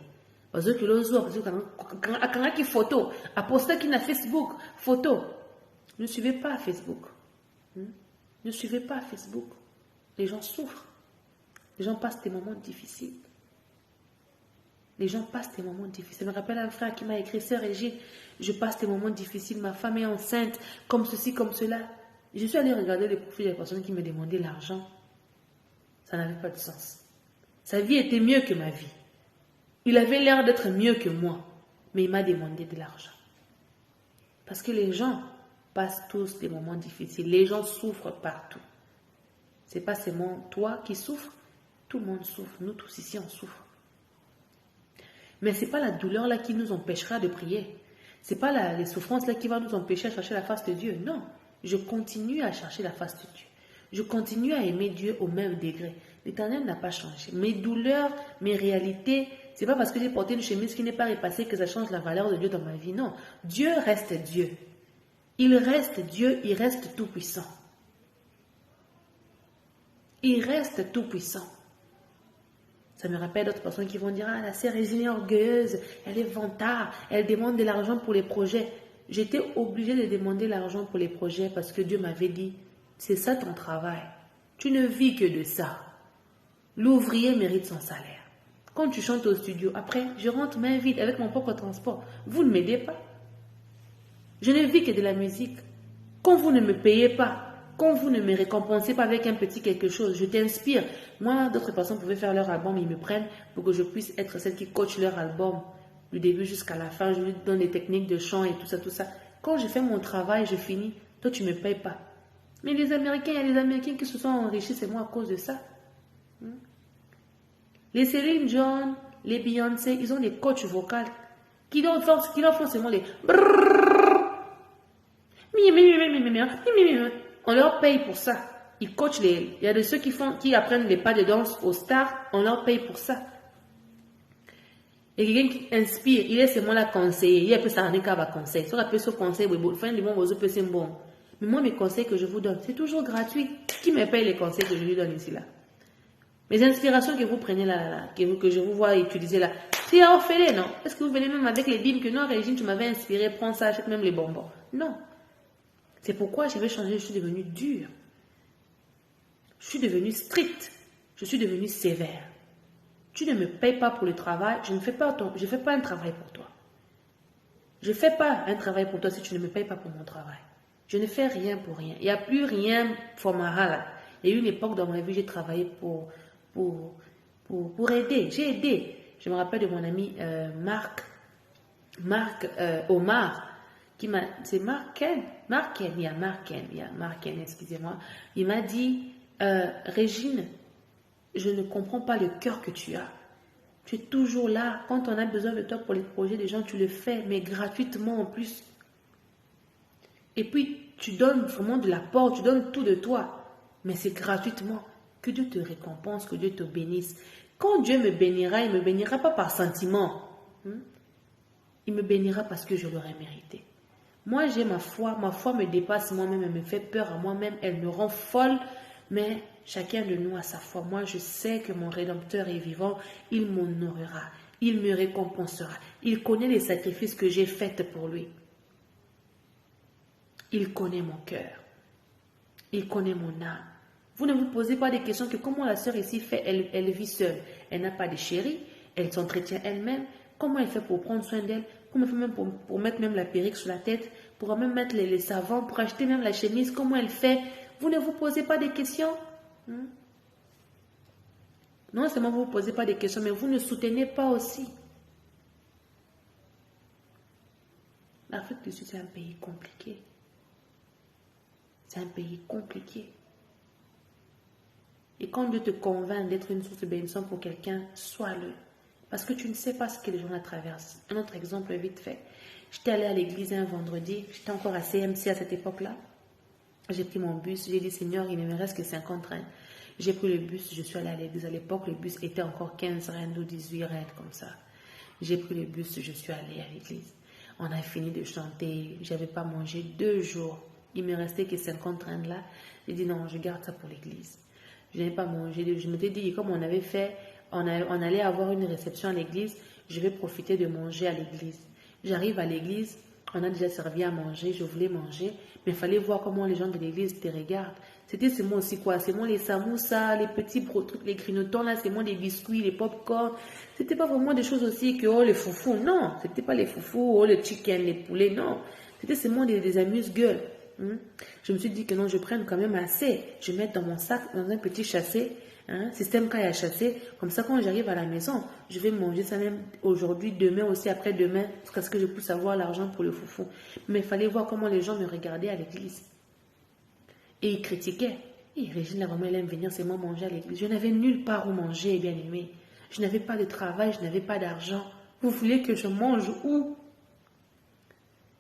Parce que l'on voit, parce que quand il photo, à poster qui n'a Facebook, photo. Ne suivez pas Facebook. Ne suivez pas Facebook. Les gens souffrent. Les gens passent des moments difficiles. Les gens passent des moments difficiles. Je me rappelle un frère qui m'a écrit, Sœur Régine, je passe des moments difficiles, ma femme est enceinte, comme ceci, comme cela. Je suis allée regarder les profils des personnes qui me demandaient l'argent. Ça n'avait pas de sens. Sa vie était mieux que ma vie. Il avait l'air d'être mieux que moi, mais il m'a demandé de l'argent. Parce que les gens passent tous des moments difficiles. Les gens souffrent partout. Ce n'est pas seulement toi qui souffres, tout le monde souffre. Nous tous ici, on souffre. Mais ce n'est pas la douleur là qui nous empêchera de prier. Ce n'est pas les souffrances là qui vont nous empêcher de chercher la face de Dieu. Non, je continue à chercher la face de Dieu. Je continue à aimer Dieu au même degré. L'Éternel n'a pas changé. Mes douleurs, mes réalités, ce n'est pas parce que j'ai porté une chemise qui n'est pas repassée que ça change la valeur de Dieu dans ma vie. Non, Dieu reste Dieu. Il reste Dieu, il reste tout puissant. Il reste tout puissant. Ça me rappelle d'autres personnes qui vont dire, ah, la sœur Régine est orgueilleuse, elle est vantard, elle demande de l'argent pour les projets. J'étais obligée de demander l'argent pour les projets parce que Dieu m'avait dit, c'est ça ton travail. Tu ne vis que de ça. L'ouvrier mérite son salaire. Quand tu chantes au studio, après, je rentre main vide avec mon propre transport. Vous ne m'aidez pas. Je ne vis que de la musique. Quand vous ne me payez pas, quand vous ne me récompensez pas avec un petit quelque chose, je t'inspire. Moi, d'autres personnes pouvaient faire leur album, ils me prennent pour que je puisse être celle qui coach leur album du début jusqu'à la fin. Je lui donne des techniques de chant et tout ça, tout ça. Quand je fais mon travail, je finis. Toi, tu ne me payes pas. Mais les Américains, il y a des Américains qui se sont enrichis, c'est moi à cause de ça. Les Céline Dion, les Beyoncé, ils ont des coachs vocaux qui leur font seulement les on leur paye pour ça. Ils coachent il y a de ceux qui apprennent les pas de danse aux stars, on leur paye pour ça. Et quelqu'un qui inspire, il est seulement là conseiller. Il peut s'en aller à conseil. Soit peut ce conseil, bon. Mais moi, mes conseils que je vous donne, c'est toujours gratuit. Qui me paye les conseils que je lui donne ici là? Les inspirations que vous prenez là, que je vous vois utiliser là, c'est orphelin, non? Est-ce que vous venez même avec les bimes que non, Régine, tu m'avais inspiré, prends ça, achète même les bonbons? Non. C'est pourquoi je vais changer, je suis devenue dure. Je suis devenue stricte. Je suis devenue sévère. Tu ne me payes pas pour le travail, je ne fais pas un travail pour toi. Je ne fais pas un travail pour toi si tu ne me payes pas pour mon travail. Je ne fais rien pour rien. Il n'y a plus rien pour ma là. Il y a eu une époque dans ma vie, j'ai travaillé pour aider. J'ai aidé. Je me rappelle de mon ami Omar, c'est Mark Ken, excusez-moi. Il m'a dit, Régine, je ne comprends pas le cœur que tu as. Tu es toujours là. Quand on a besoin de toi pour les projets des gens, tu le fais, mais gratuitement en plus. Et puis, tu donnes vraiment de l'apport, tu donnes tout de toi. Mais c'est gratuitement. Que Dieu te récompense, que Dieu te bénisse. Quand Dieu me bénira, il ne me bénira pas par sentiment. Il me bénira parce que je l'aurais mérité. Moi, j'ai ma foi me dépasse moi-même, elle me fait peur à moi-même, elle me rend folle, mais chacun de nous a sa foi. Moi, je sais que mon Rédempteur est vivant, il m'honorera, il me récompensera. Il connaît les sacrifices que j'ai faits pour lui. Il connaît mon cœur, il connaît mon âme. Vous ne vous posez pas des questions que comment la sœur ici fait, elle vit seule. Elle n'a pas de chéri, elle s'entretient elle-même. Comment elle fait pour prendre soin d'elle? Comment elle fait même pour mettre même la perruque sur la tête? Pour même mettre les savons, pour acheter même la chemise? Comment elle fait? Vous ne vous posez pas des questions? Non seulement vous ne vous posez pas des questions, mais vous ne soutenez pas aussi. L'Afrique du Sud, c'est un pays compliqué. C'est un pays compliqué. Et quand Dieu te convainc d'être une source de bénédiction pour quelqu'un, sois-le. Parce que tu ne sais pas ce que les gens la traversent. Un autre exemple vite fait. J'étais allée à l'église un vendredi. J'étais encore à CMC à cette époque-là. J'ai pris mon bus. J'ai dit, Seigneur, il ne me reste que 50 trains. J'ai pris le bus. Je suis allée à l'église. À l'époque, le bus était encore 15 rentes ou 18 rentes comme ça. J'ai pris le bus. Je suis allée à l'église. On a fini de chanter. Je n'avais pas mangé 2 jours. Il me restait que 50 trains là. J'ai dit, non, je garde ça pour l'église. Je n'avais pas mangé. Je m'étais dit, comme on avait fait, on allait avoir une réception à l'église, je vais profiter de manger à l'église. J'arrive à l'église, on a déjà servi à manger, je voulais manger, mais il fallait voir comment les gens de l'église te regardent. C'était seulement aussi quoi? C'est moi les samoussas, les petits trucs, les grignotons là, c'est moi les biscuits, les pop-corn. C'était pas vraiment des choses aussi que, oh, les foufous, non. C'était pas les foufous, oh, les chicken, les poulets, non. C'était seulement des amuse-gueules. Je me suis dit que non, je prenne quand même assez. Je vais mettre dans mon sac, dans un petit chassé, système caille à chasser. Comme ça, quand j'arrive à la maison, je vais manger ça même aujourd'hui, demain aussi, après-demain, parce que je puisse avoir l'argent pour le foufou. Mais il fallait voir comment les gens me regardaient à l'église. Et ils critiquaient. Et Régine, la maman, elle aime venir seulement manger à l'église. Je n'avais nulle part où manger, bien aimé. Je n'avais pas de travail, je n'avais pas d'argent. Vous voulez que je mange où?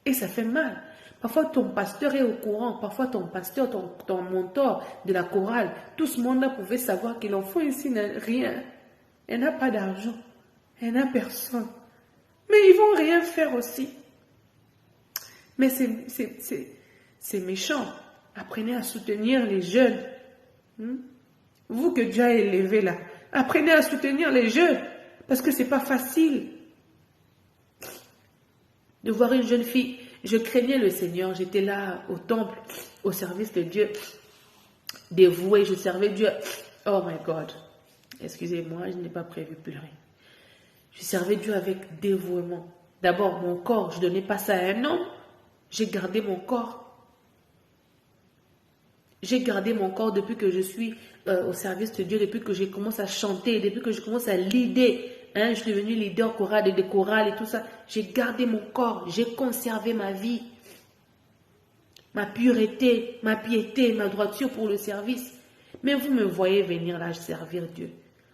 Et ça fait mal. Parfois, ton pasteur est au courant. Parfois, ton pasteur, ton mentor de la chorale, tout ce monde-là pouvait savoir que l'enfant ici n'a rien. Elle n'a pas d'argent. Elle n'a personne. Mais ils vont rien faire aussi. Mais c'est méchant. Apprenez à soutenir les jeunes. Vous que Dieu a élevé là, apprenez à soutenir les jeunes. Parce que c'est pas facile de voir une jeune fille. Je craignais le Seigneur, j'étais là au temple, au service de Dieu, dévouée, je servais Dieu. Oh my God, excusez-moi, je n'ai pas prévu pleurer. Je servais Dieu avec dévouement. D'abord, mon corps, je ne donnais pas ça à un homme, j'ai gardé mon corps. J'ai gardé mon corps depuis que je suis au service de Dieu, depuis que je commence à chanter, depuis que je commence à leader. Je suis devenue leader chorale, de chorale et tout ça. J'ai gardé mon corps, j'ai conservé ma vie, ma pureté, ma piété, ma droiture pour le service. Mais vous me voyez venir là servir Dieu.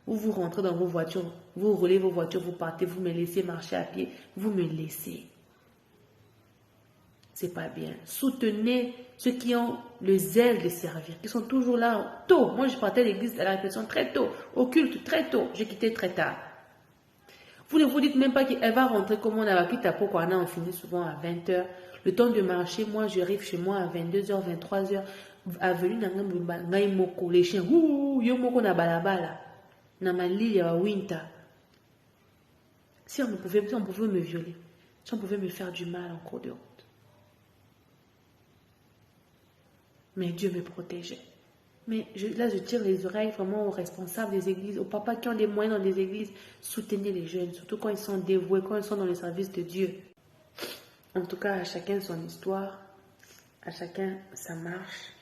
Vous rentrez dans vos voitures, vous roulez vos voitures, vous partez, vous me laissez marcher à pied, vous me laissez. C'est pas bien. Soutenez ceux qui ont le zèle de servir, qui sont toujours là tôt. Moi, je partais à l'église à la répétition très tôt, au culte très tôt. J'ai quitté très tard. Vous ne vous dites même pas qu'elle va rentrer comme on a quitté à Poko. On finit souvent à 20h. Le temps de marcher, moi, j'arrive chez moi à 22h, 23h. Avenue Nangamumba, Ngaimoko, les chiens, Yomoko na balabala. Namali, ya winter. Si on pouvait me violer, si on pouvait me faire du mal en cours de route. Mais Dieu me protégeait. Mais là, je tire les oreilles vraiment aux responsables des églises, aux papas qui ont des moyens dans les églises. Soutenez les jeunes, surtout quand ils sont dévoués, quand ils sont dans le service de Dieu. En tout cas, à chacun son histoire, à chacun sa marche,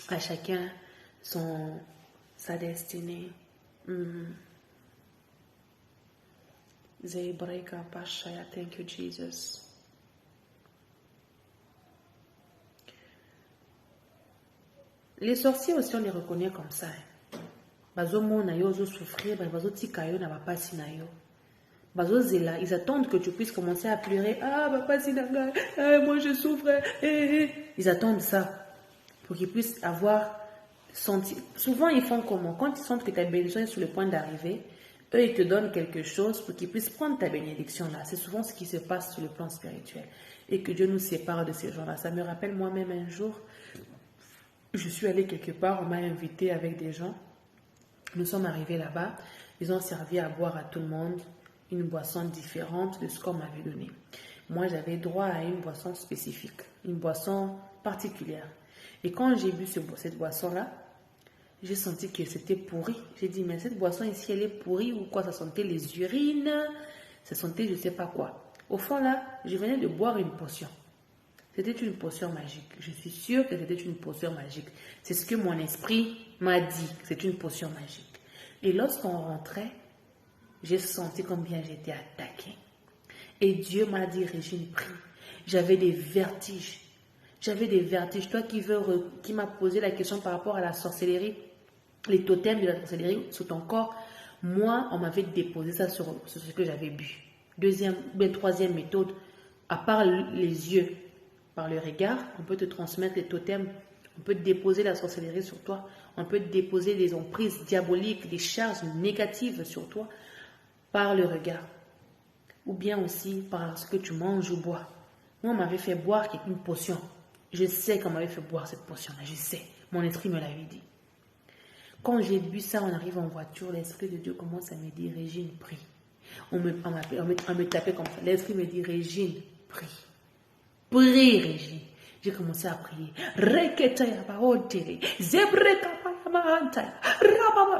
à chacun sa destinée. Zebreka Pashaya, thank you, Jesus. Les sorciers aussi, on les reconnaît comme ça. Bazo mona yo zo souffrir, bazo tikayo na papa sinayo. Bazo zela, ils attendent que tu puisses commencer à pleurer. Ah, papa sinaga, moi je souffre. Ils attendent ça pour qu'ils puissent avoir senti. Souvent, ils font comment? Quand ils sentent que ta bénédiction est sur le point d'arriver, eux, ils te donnent quelque chose pour qu'ils puissent prendre ta bénédiction là. C'est souvent ce qui se passe sur le plan spirituel. Et que Dieu nous sépare de ces gens-là. Ça me rappelle moi-même un jour. Je suis allée quelque part, on m'a invité avec des gens. Nous sommes arrivés là-bas. Ils ont servi à boire à tout le monde une boisson différente de ce qu'on m'avait donné. Moi, j'avais droit à une boisson spécifique, une boisson particulière. Et quand j'ai bu cette boisson-là, j'ai senti que c'était pourri. J'ai dit, mais cette boisson ici, elle est pourrie ou quoi? Ça sentait les urines, ça sentait je ne sais pas quoi. Au fond, là, je venais de boire une potion. C'était une potion magique. Je suis sûre que c'était une potion magique. C'est ce que mon esprit m'a dit. C'est une potion magique. Et lorsqu'on rentrait, j'ai senti combien j'étais attaquée. Et Dieu m'a dit, Régine, prie. J'avais des vertiges. J'avais des vertiges. Toi qui m'as posé la question par rapport à la sorcellerie, les totems de la sorcellerie sur ton corps, Moi, on m'avait déposé ça sur ce que j'avais bu. Troisième méthode, à part les yeux, par le regard, on peut te transmettre les totems, on peut déposer la sorcellerie sur toi, on peut déposer des emprises diaboliques, des charges négatives sur toi par le regard. Ou bien aussi par ce que tu manges ou bois. Moi, on m'avait fait boire une potion. Je sais qu'on m'avait fait boire cette potion-là, je sais. Mon esprit me l'avait dit. Quand j'ai bu ça, on arrive en voiture, l'Esprit de Dieu commence à me dire, Régine, prie. On me tapait comme ça. L'Esprit me dit, Régine, prie. Prie, Régine. J'ai commencé à prier.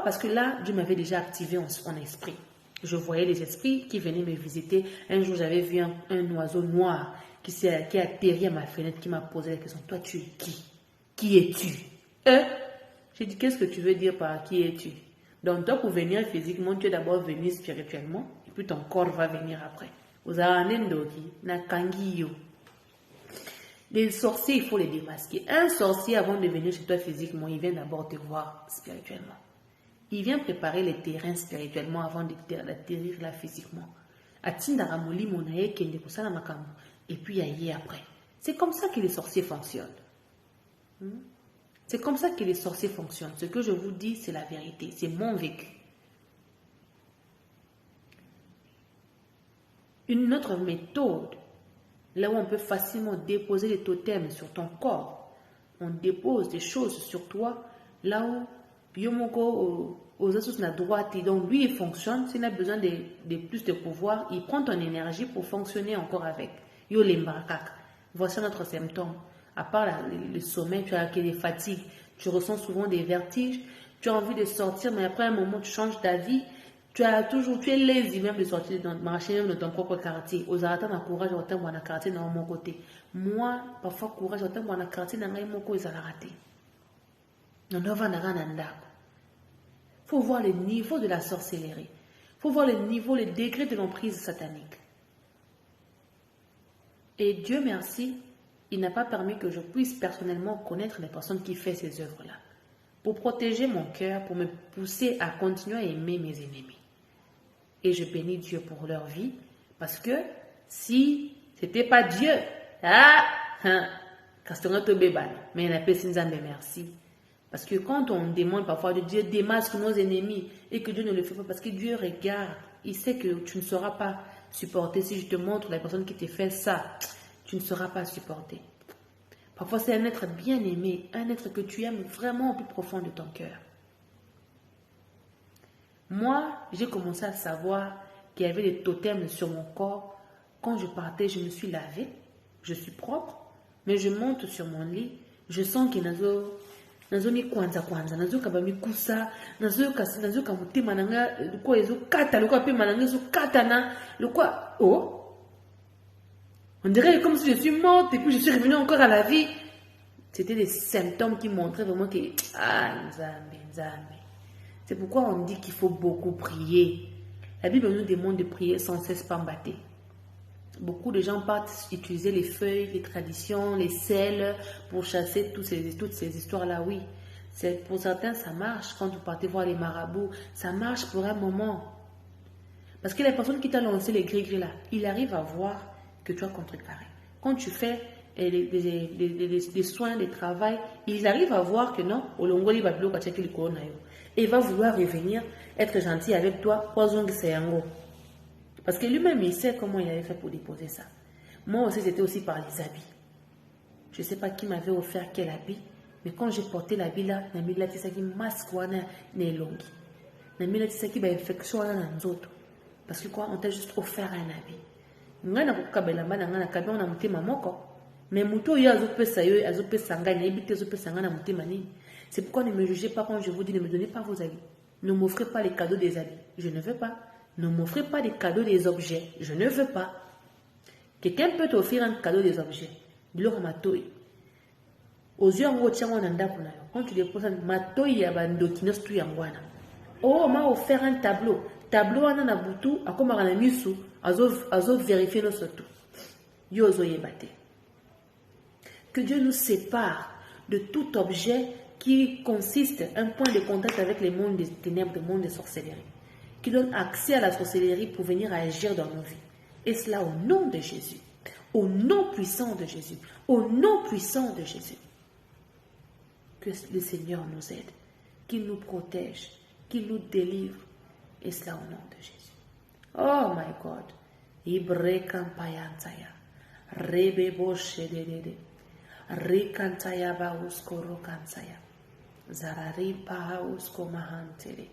Parce que là, Dieu m'avait déjà activé en esprit. Je voyais les esprits qui venaient me visiter. Un jour, j'avais vu un oiseau noir qui a atterri à ma fenêtre, qui m'a posé la question, toi, tu es qui? Qui es-tu? J'ai dit, qu'est-ce que tu veux dire par qui es-tu? Donc, toi, pour venir physiquement, tu es d'abord venu spirituellement, et puis ton corps va venir après. Les sorciers, il faut les démasquer. Un sorcier, avant de venir chez toi physiquement, il vient d'abord te voir spirituellement. Il vient préparer les terrains spirituellement avant d'atterrir là physiquement. Et puis, il y a après. C'est comme ça que les sorciers fonctionnent. C'est comme ça que les sorciers fonctionnent. Ce que je vous dis, c'est la vérité. C'est mon vécu. Une autre méthode, là où on peut facilement déposer des totems sur ton corps, on dépose des choses sur toi, là où Yomoko aux asus na droite, donc lui il fonctionne, s'il a besoin de plus de pouvoir, il prend ton énergie pour fonctionner encore avec. Yo lembarakak. Voici notre symptôme. À part le sommeil, tu as des fatigues, tu ressens souvent des vertiges, tu as envie de sortir, mais après un moment tu changes d'avis. Tu es lazy même de sortir, de marcher même dans ton propre quartier. Aux arrêtants de courage, autant dans le quartier dans mon côté. Moi, parfois, courage, autant dans le quartier dans mon côté, ils ont raté. Il faut voir le niveau de la sorcellerie. Il faut voir le niveau, le degré de l'emprise satanique. Et Dieu merci, il n'a pas permis que je puisse personnellement connaître les personnes qui font ces œuvres-là. Pour protéger mon cœur, pour me pousser à continuer à aimer mes ennemis. Et je bénis Dieu pour leur vie, parce que si c'était pas Dieu, mais il n'a pas merci. Parce que quand on demande parfois de Dieu démasque nos ennemis et que Dieu ne le fait pas, parce que Dieu regarde, il sait que tu ne sauras pas supporter. Si je te montre la personne qui te fait ça, tu ne sauras pas supporter. Parfois c'est un être bien aimé, un être que tu aimes vraiment au plus profond de ton cœur. Moi, j'ai commencé à savoir qu'il y avait des totems sur mon corps. Quand je partais, je me suis lavée, je suis propre, mais je monte sur mon lit, je sens qu'il y a nazoni kwanza nazo kabami kusa nazo kamuti mananga ko ezo kata le ko pe mananga ezo kata na le quoi oh on dirait comme si je suis morte et puis je suis revenue encore à la vie. C'était des symptômes qui montraient vraiment que Nzambe. C'est pourquoi on dit qu'il faut beaucoup prier. La Bible nous demande de prier sans cesse pambaté. Beaucoup de gens partent utiliser les feuilles, les traditions, les sels pour chasser toutes ces histoires-là. Oui, pour certains, ça marche. Quand vous partez voir les marabouts, ça marche pour un moment. Parce que la personne qui t'a lancé les gris-gris là, il arrive à voir que tu as contrecarré. Quand tu fais des soins, des travail, il arrive à voir que non, et il va vouloir revenir, être gentil avec toi, parce que lui-même, il sait comment il avait fait pour déposer ça. Moi aussi, c'était aussi par les habits. Je ne sais pas qui m'avait offert quel habit, mais quand j'ai porté l'habit là, je me suis dit masque ne longi. Je me suis dit infection parce que quoi, on t'a juste offert un habit. C'est pourquoi ne me jugez pas quand je vous dis, ne me donnez pas vos habits. Ne m'offrez pas les cadeaux des habits. Je ne veux pas. Ne m'offrez pas des cadeaux des objets. Je ne veux pas. Quelqu'un peut t'offrir un cadeau des objets. Aux yeux en haut, quand tu déposes un matoi, oh, on m'a offert un tableau. Tableau, on a boutou, à comme on a mis sous, à vérifier nos surtout. Que Dieu nous sépare de tout objet qui consiste un point de contact avec le monde des ténèbres, le monde des sorcelleries. qui donne accès à la sorcellerie pour venir agir dans nos vies. Et cela au nom de Jésus. Au nom puissant de Jésus. Au nom puissant de Jésus. Que le Seigneur nous aide, qu'il nous protège, qu'il nous délivre. Et cela au nom de Jésus. Oh my God. Ibre kampayantaya. Rebebo shedede. Rikantaya bausko rokansaya. Zarari pahausko mahantere.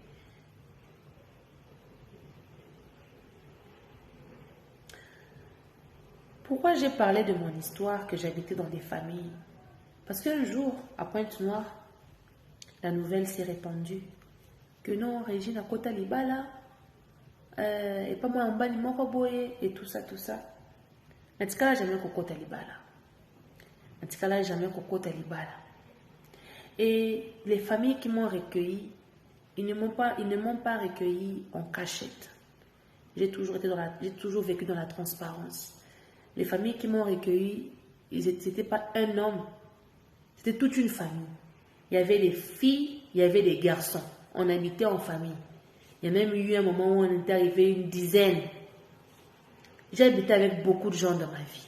Pourquoi j'ai parlé de mon histoire que j'habitais dans des familles? Parce qu'un jour, à Pointe-Noire, la nouvelle s'est répandue que non, Régine à Kota Libala, et pas moi en bas, et tout ça, tout ça. En tout cas, jamais Kota Libala. En tout cas, jamais Kota Libala. Et les familles qui m'ont recueilli, ils ne m'ont pas recueilli en cachette. J'ai toujours vécu dans la transparence. Les familles qui m'ont recueilli, c'était pas un homme, c'était toute une famille. Il y avait des filles, il y avait des garçons. On habitait en famille. Il y a même eu un moment où on était arrivé une dizaine. J'ai habité avec beaucoup de gens dans ma vie.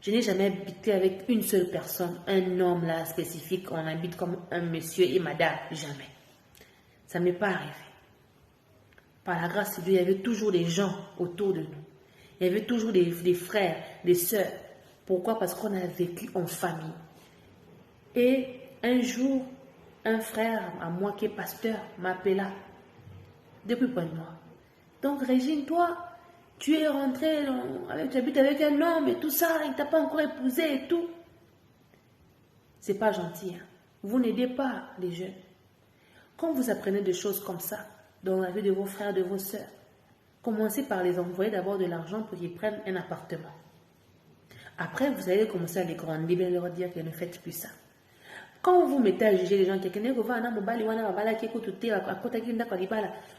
Je n'ai jamais habité avec une seule personne, un homme là spécifique. On habite comme un monsieur et madame. Jamais. Ça ne m'est pas arrivé. Par la grâce de Dieu, il y avait toujours des gens autour de nous. Il y avait toujours des frères, des sœurs. Pourquoi? Parce qu'on a vécu en famille. Et un jour, un frère à moi qui est pasteur m'appela depuis Pointe-Noire. Donc Régine, toi, tu es rentrée, tu habites avec un homme et tout ça, il ne t'a pas encore épousé et tout. C'est pas gentil. Hein? Vous n'aidez pas les jeunes. Quand vous apprenez des choses comme ça, dans la vie de vos frères, de vos sœurs, commencez par les envoyer d'abord de l'argent pour qu'ils prennent un appartement. Après, vous allez commencer à les grandir et leur dire que ne faites plus ça. Quand vous mettez à juger les gens,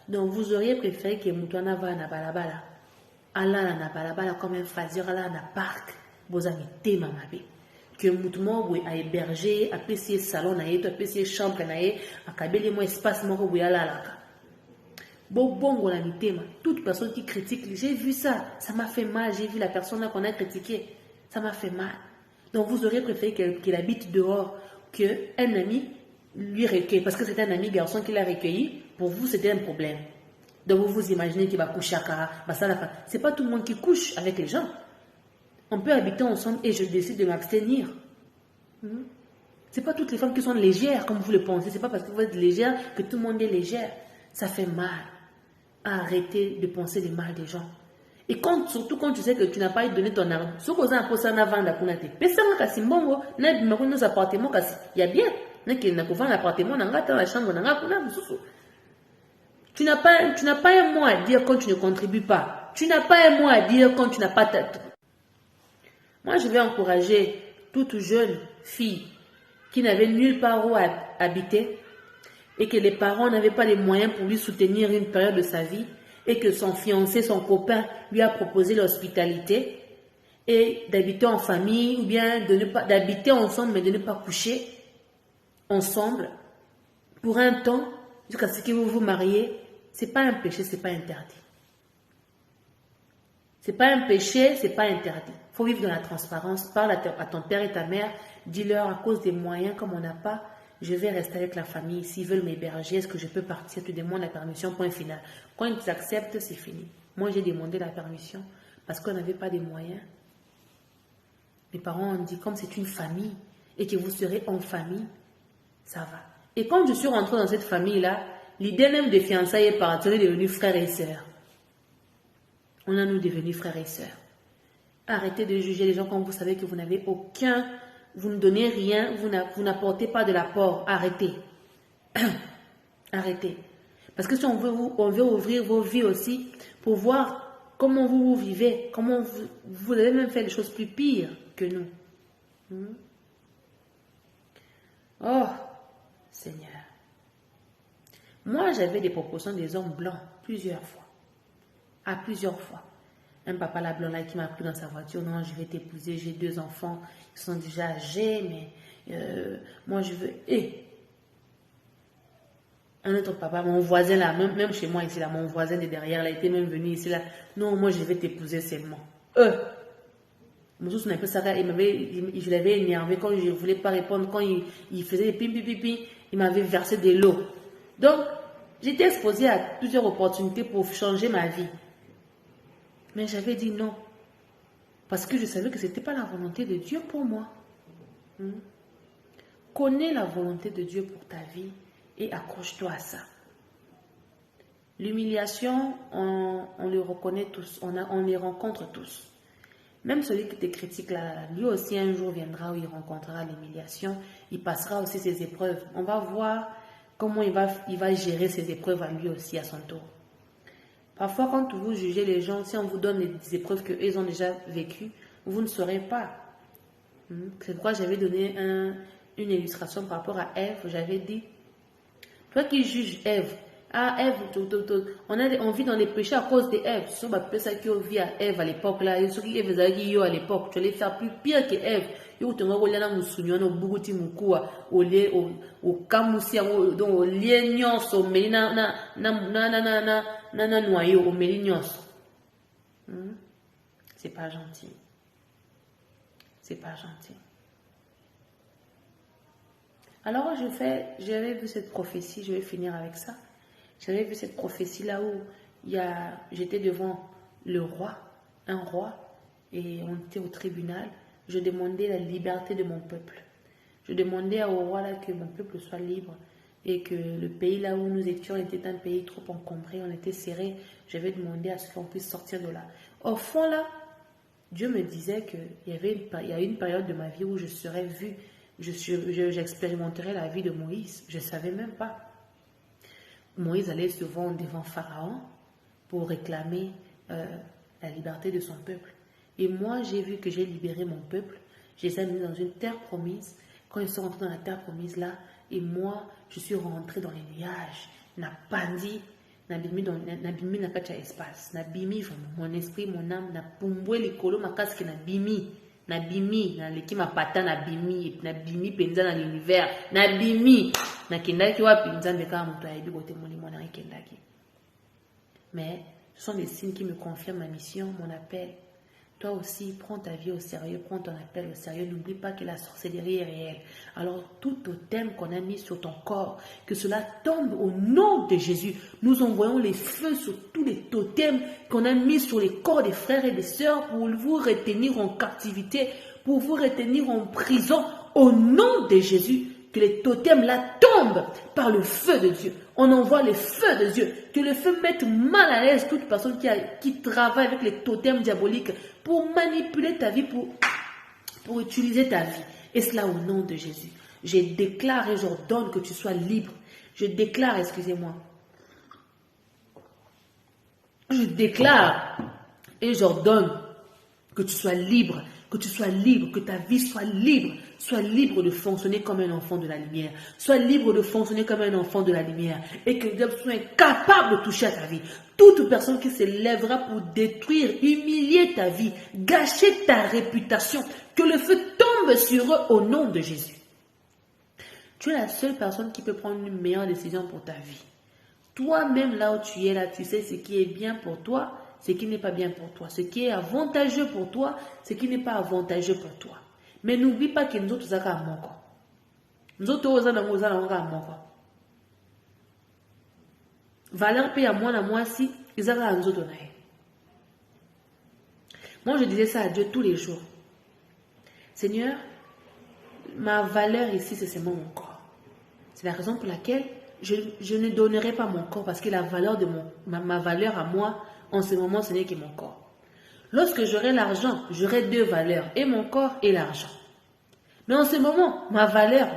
donc vous auriez préféré que Moutouana va na balabala. Allah na balabala comme un fazir, Allah na parc. Vous avez été mamabe. Que Moutoumo a hébergé, a payé salon, a payé chambre, a kabeli mo espace moko bouya la laka. Bongo la mitema. Toute personne qui critique, j'ai vu ça, ça m'a fait mal, j'ai vu la personne qu'on a critiquée, ça m'a fait mal. Donc vous auriez préféré qu'il habite dehors, qu'un ami lui recueille, parce que c'était un ami garçon qui l'a recueilli, pour vous c'était un problème. Donc vous vous imaginez qu'il va coucher à Kara, c'est pas tout le monde qui couche avec les gens. On peut habiter ensemble et je décide de m'abstenir. C'est pas toutes les femmes qui sont légères comme vous le pensez, c'est pas parce que vous êtes légère que tout le monde est légère. Ça fait mal. Arrêtez de penser le mal des gens. Et surtout quand tu sais que tu n'as pas donné ton argent, ce qu'on a posé en avant d'apprendre, personne n'a pas mbongo, n'a pas nos appartements, il y a bien, n'a pas vendre l'appartement, n'a pas la chambre, n'a pas tu n'as pas un mot à dire quand tu ne contribues pas. Tu n'as pas un mot à dire quand tu n'as pas Moi, je vais encourager toute jeune fille qui n'avait nulle part où habiter et que les parents n'avaient pas les moyens pour lui soutenir une période de sa vie et que son fiancé, son copain lui a proposé l'hospitalité et d'habiter en famille ou bien d'habiter ensemble mais de ne pas coucher ensemble pour un temps jusqu'à ce que vous vous mariez. C'est pas un péché, c'est pas interdit. C'est pas un péché, c'est pas interdit. Il faut vivre dans la transparence. Parle à ton père et ta mère. Dis-leur à cause des moyens, comme on n'a pas, je vais rester avec la famille. S'ils veulent m'héberger, est-ce que je peux partir? Tu demandes la permission, point final. Quand ils acceptent, c'est fini. Moi, j'ai demandé la permission parce qu'on n'avait pas de moyens. Mes parents ont dit, comme c'est une famille et que vous serez en famille, ça va. Et quand je suis rentrée dans cette famille-là, l'idée même de fiançailles est partie, on est devenus frères et sœurs. On a nous devenus frères et sœurs. Arrêtez de juger les gens quand vous savez que vous n'avez aucun, vous ne donnez rien, vous n'apportez pas de l'apport. Arrêtez. Arrêtez. Parce que si on veut ouvrir vos vies aussi pour voir comment vous vivez, comment vous avez même fait des choses plus pires que nous. Oh, Seigneur. Moi, j'avais des propositions des hommes blancs plusieurs fois. À plusieurs fois. Un papa là blanc là qui m'a pris dans sa voiture. Non, je vais t'épouser, j'ai 2 enfants. Ils sont déjà âgés, mais moi je veux... Un autre papa, mon voisin là, même chez moi ici, là, mon voisin de derrière, là, il était même venu ici là. Non, moi je vais t'épouser seulement. Je l'avais énervé quand je ne voulais pas répondre, quand il faisait des pim, pim, pim, pim, il m'avait versé de l'eau. Donc, j'étais exposée à plusieurs opportunités pour changer ma vie. Mais j'avais dit non. Parce que je savais que ce n'était pas la volonté de Dieu pour moi. Connais la volonté de Dieu pour ta vie et accroche-toi à ça. L'humiliation, on le reconnaît tous, on les rencontre tous. Même celui qui te critique là, lui aussi un jour viendra où il rencontrera l'humiliation, il passera aussi ses épreuves. On va voir comment il va gérer ses épreuves à lui aussi à son tour. Parfois, quand vous jugez les gens, si on vous donne des épreuves qu'eux ont déjà vécues, vous ne saurez pas. C'est pourquoi j'avais donné une illustration par rapport à Ève. J'avais dit, toi qui juges Ève, Ève, on vit dans les péchés à cause d'Ève. Ce sont les ça qui vit à Ève à l'époque là. Ce qui Ève à l'époque, tu allais faire plus pire que Ève. Yo te ngoko lana musunyo no buguti mukua au kamusia donc au lienyon au melina na noyau au melinios. C'est pas gentil. C'est pas gentil. Alors j'avais vu cette prophétie, je vais finir avec ça. J'avais vu cette prophétie là où j'étais devant le roi, un roi, et on était au tribunal. Je demandais la liberté de mon peuple. Je demandais au roi là que mon peuple soit libre et que le pays là où nous étions était un pays trop encombré, on était serré. J'avais demandé à ce qu'on puisse sortir de là. Au fond là, Dieu me disait qu'il y a une période de ma vie où je serais vue, j'expérimenterais la vie de Moïse. Je ne savais même pas. Moïse allait souvent devant Pharaon pour réclamer la liberté de son peuple. Et moi, j'ai vu que j'ai libéré mon peuple. Je les ai mis dans une terre promise. Quand ils sont rentrés dans la terre promise là, et moi, je suis rentrée dans les nuages. N'a pandi, n'a bimi n'a kacha espace. N'a bimi vraiment mon esprit, mon âme, n'a pumbwe likolo ma casque n'a bimi, n'a leki ma pata n'a bimi penza dans l'univers, n'a bimi, n'a kendaki wa penza mbeka muto ayebi kote molimo na kendaki. Mais ce sont des signes qui me confirment ma mission, mon appel. Toi aussi, prends ta vie au sérieux, prends ton appel au sérieux. N'oublie pas que la sorcellerie est réelle. Alors, tout totem qu'on a mis sur ton corps, que cela tombe au nom de Jésus. Nous envoyons les feux sur tous les totems qu'on a mis sur les corps des frères et des sœurs pour vous retenir en captivité, pour vous retenir en prison. Au nom de Jésus, que les totems là tombent par le feu de Dieu. On envoie le feu de Dieu. Que le feu mette mal à l'aise toute personne qui travaille avec les totems diaboliques pour manipuler ta vie, pour utiliser ta vie. Et cela au nom de Jésus. Je déclare et j'ordonne que tu sois libre. Je déclare, excusez-moi. Je déclare et j'ordonne que tu sois libre. Que tu sois libre, que ta vie soit libre. Sois libre de fonctionner comme un enfant de la lumière. Sois libre de fonctionner comme un enfant de la lumière. Et que Dieu soit capable de toucher à ta vie. Toute personne qui se lèvera pour détruire, humilier ta vie, gâcher ta réputation, que le feu tombe sur eux au nom de Jésus. Tu es la seule personne qui peut prendre une meilleure décision pour ta vie. Toi-même là où tu es là, tu sais ce qui est bien pour toi, ce qui n'est pas bien pour toi. Ce qui est avantageux pour toi, ce qui n'est pas avantageux pour toi. Mais n'oublie pas que nous autres, nous avons un corps. Nous autres, nous avons un corps. Valeur paye à moi si, ils avaient un autre. Moi, je disais ça à Dieu tous les jours. Seigneur, ma valeur ici, c'est seulement mon corps. C'est la raison pour laquelle je ne donnerai pas mon corps parce que la valeur de ma valeur à moi, en ce moment, ce n'est que mon corps. Lorsque j'aurai l'argent, j'aurai deux valeurs, et mon corps et l'argent. Mais en ce moment, ma valeur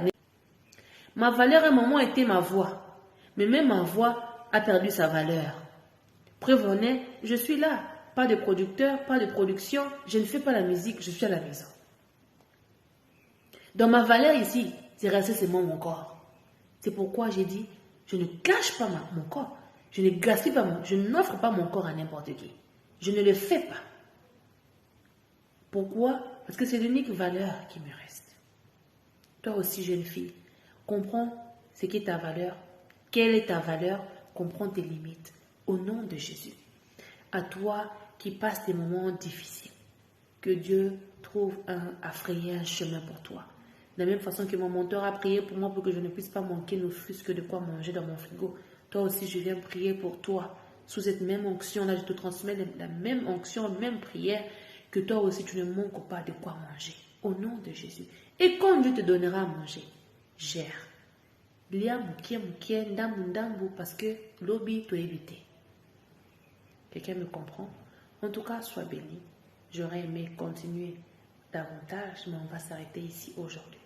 à un moment était ma voix. Mais même ma voix a perdu sa valeur. Preuve en est, je suis là. Pas de producteur, pas de production. Je ne fais pas la musique, je suis à la maison. Dans ma valeur ici, c'est resté seulement mon corps. C'est pourquoi j'ai dit, je ne cache pas mon corps. Je ne gaspille pas je n'offre pas mon corps à n'importe qui. Je ne le fais pas. Pourquoi? Parce que c'est l'unique valeur qui me reste. Toi aussi, jeune fille, comprends ce qui est ta valeur. Quelle est ta valeur? Comprends tes limites. Au nom de Jésus. À toi qui passes des moments difficiles, que Dieu trouve à frayer un chemin pour toi. De la même façon que mon mentor a prié pour moi pour que je ne puisse pas manquer ne fût-ce que de quoi manger dans mon frigo. Toi aussi, je viens prier pour toi. Sous cette même onction-là, je te transmets la même onction, la même prière, que toi aussi, tu ne manques pas de quoi manger. Au nom de Jésus. Et quand Dieu te donnera à manger, gère. Lia moukie, ndambu, parce que l'obi t'a évité. Quelqu'un me comprend? En tout cas, sois béni. J'aurais aimé continuer davantage, mais on va s'arrêter ici aujourd'hui.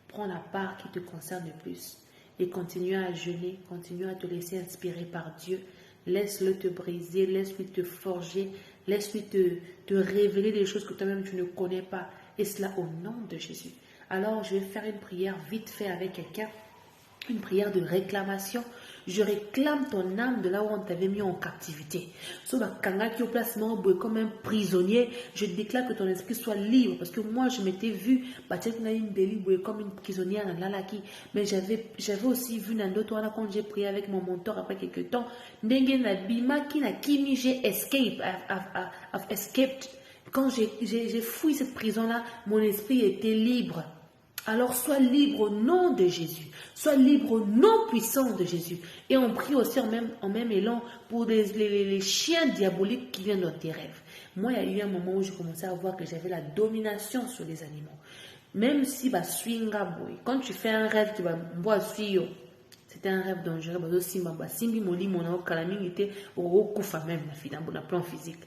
Prends la part qui te concerne le plus et continue à jeûner, continue à te laisser inspirer par Dieu. Laisse-le te briser, laisse-lui te forger, laisse-lui te révéler des choses que toi-même tu ne connais pas. Et cela au nom de Jésus. Alors, je vais faire une prière vite fait avec quelqu'un. Une prière de réclamation. Je réclame ton âme de là où on t'avait mis en captivité. Sur la kanga qui est au placement comme un prisonnier, je déclare que ton esprit soit libre. Parce que moi, je m'étais vu, comme une prisonnière dans l'alaki. Mais j'avais aussi vu dans d'autres quand j'ai prié avec mon mentor après quelques temps. J'ai escaped. Quand j'ai fouillé cette prison-là, mon esprit était libre. Alors, sois libre au nom de Jésus. Sois libre au nom puissant de Jésus. Et on prie aussi en même élan pour les chiens diaboliques qui viennent dans tes rêves. Moi, il y a eu un moment où je commençais à voir que j'avais la domination sur les animaux. Même si, quand tu fais un rêve, tu vas voir suivre. C'était un rêve dangereux. Même le plan physique.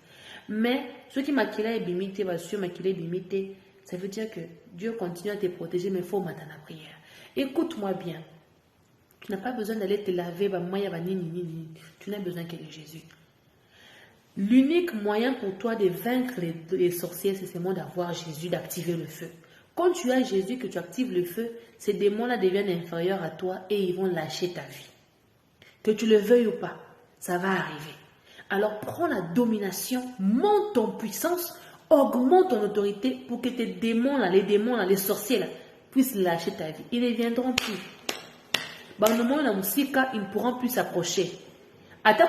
Mais ceux qui maquillaient et bimité, ça veut dire que Dieu continue à te protéger, mais il faut mettre la prière. Écoute-moi bien. Tu n'as pas besoin d'aller te laver. Tu n'as besoin que de Jésus. L'unique moyen pour toi de vaincre les sorciers, c'est seulement d'avoir Jésus, d'activer le feu. Quand tu as Jésus, que tu actives le feu, ces démons-là deviennent inférieurs à toi et ils vont lâcher ta vie. Que tu le veuilles ou pas, ça va arriver. Alors prends la domination, monte ton puissance, augmente ton autorité pour que tes démons, les sorciers, puissent lâcher ta vie. Ils ne viendront plus. Ils ne pourront plus s'approcher. Parce que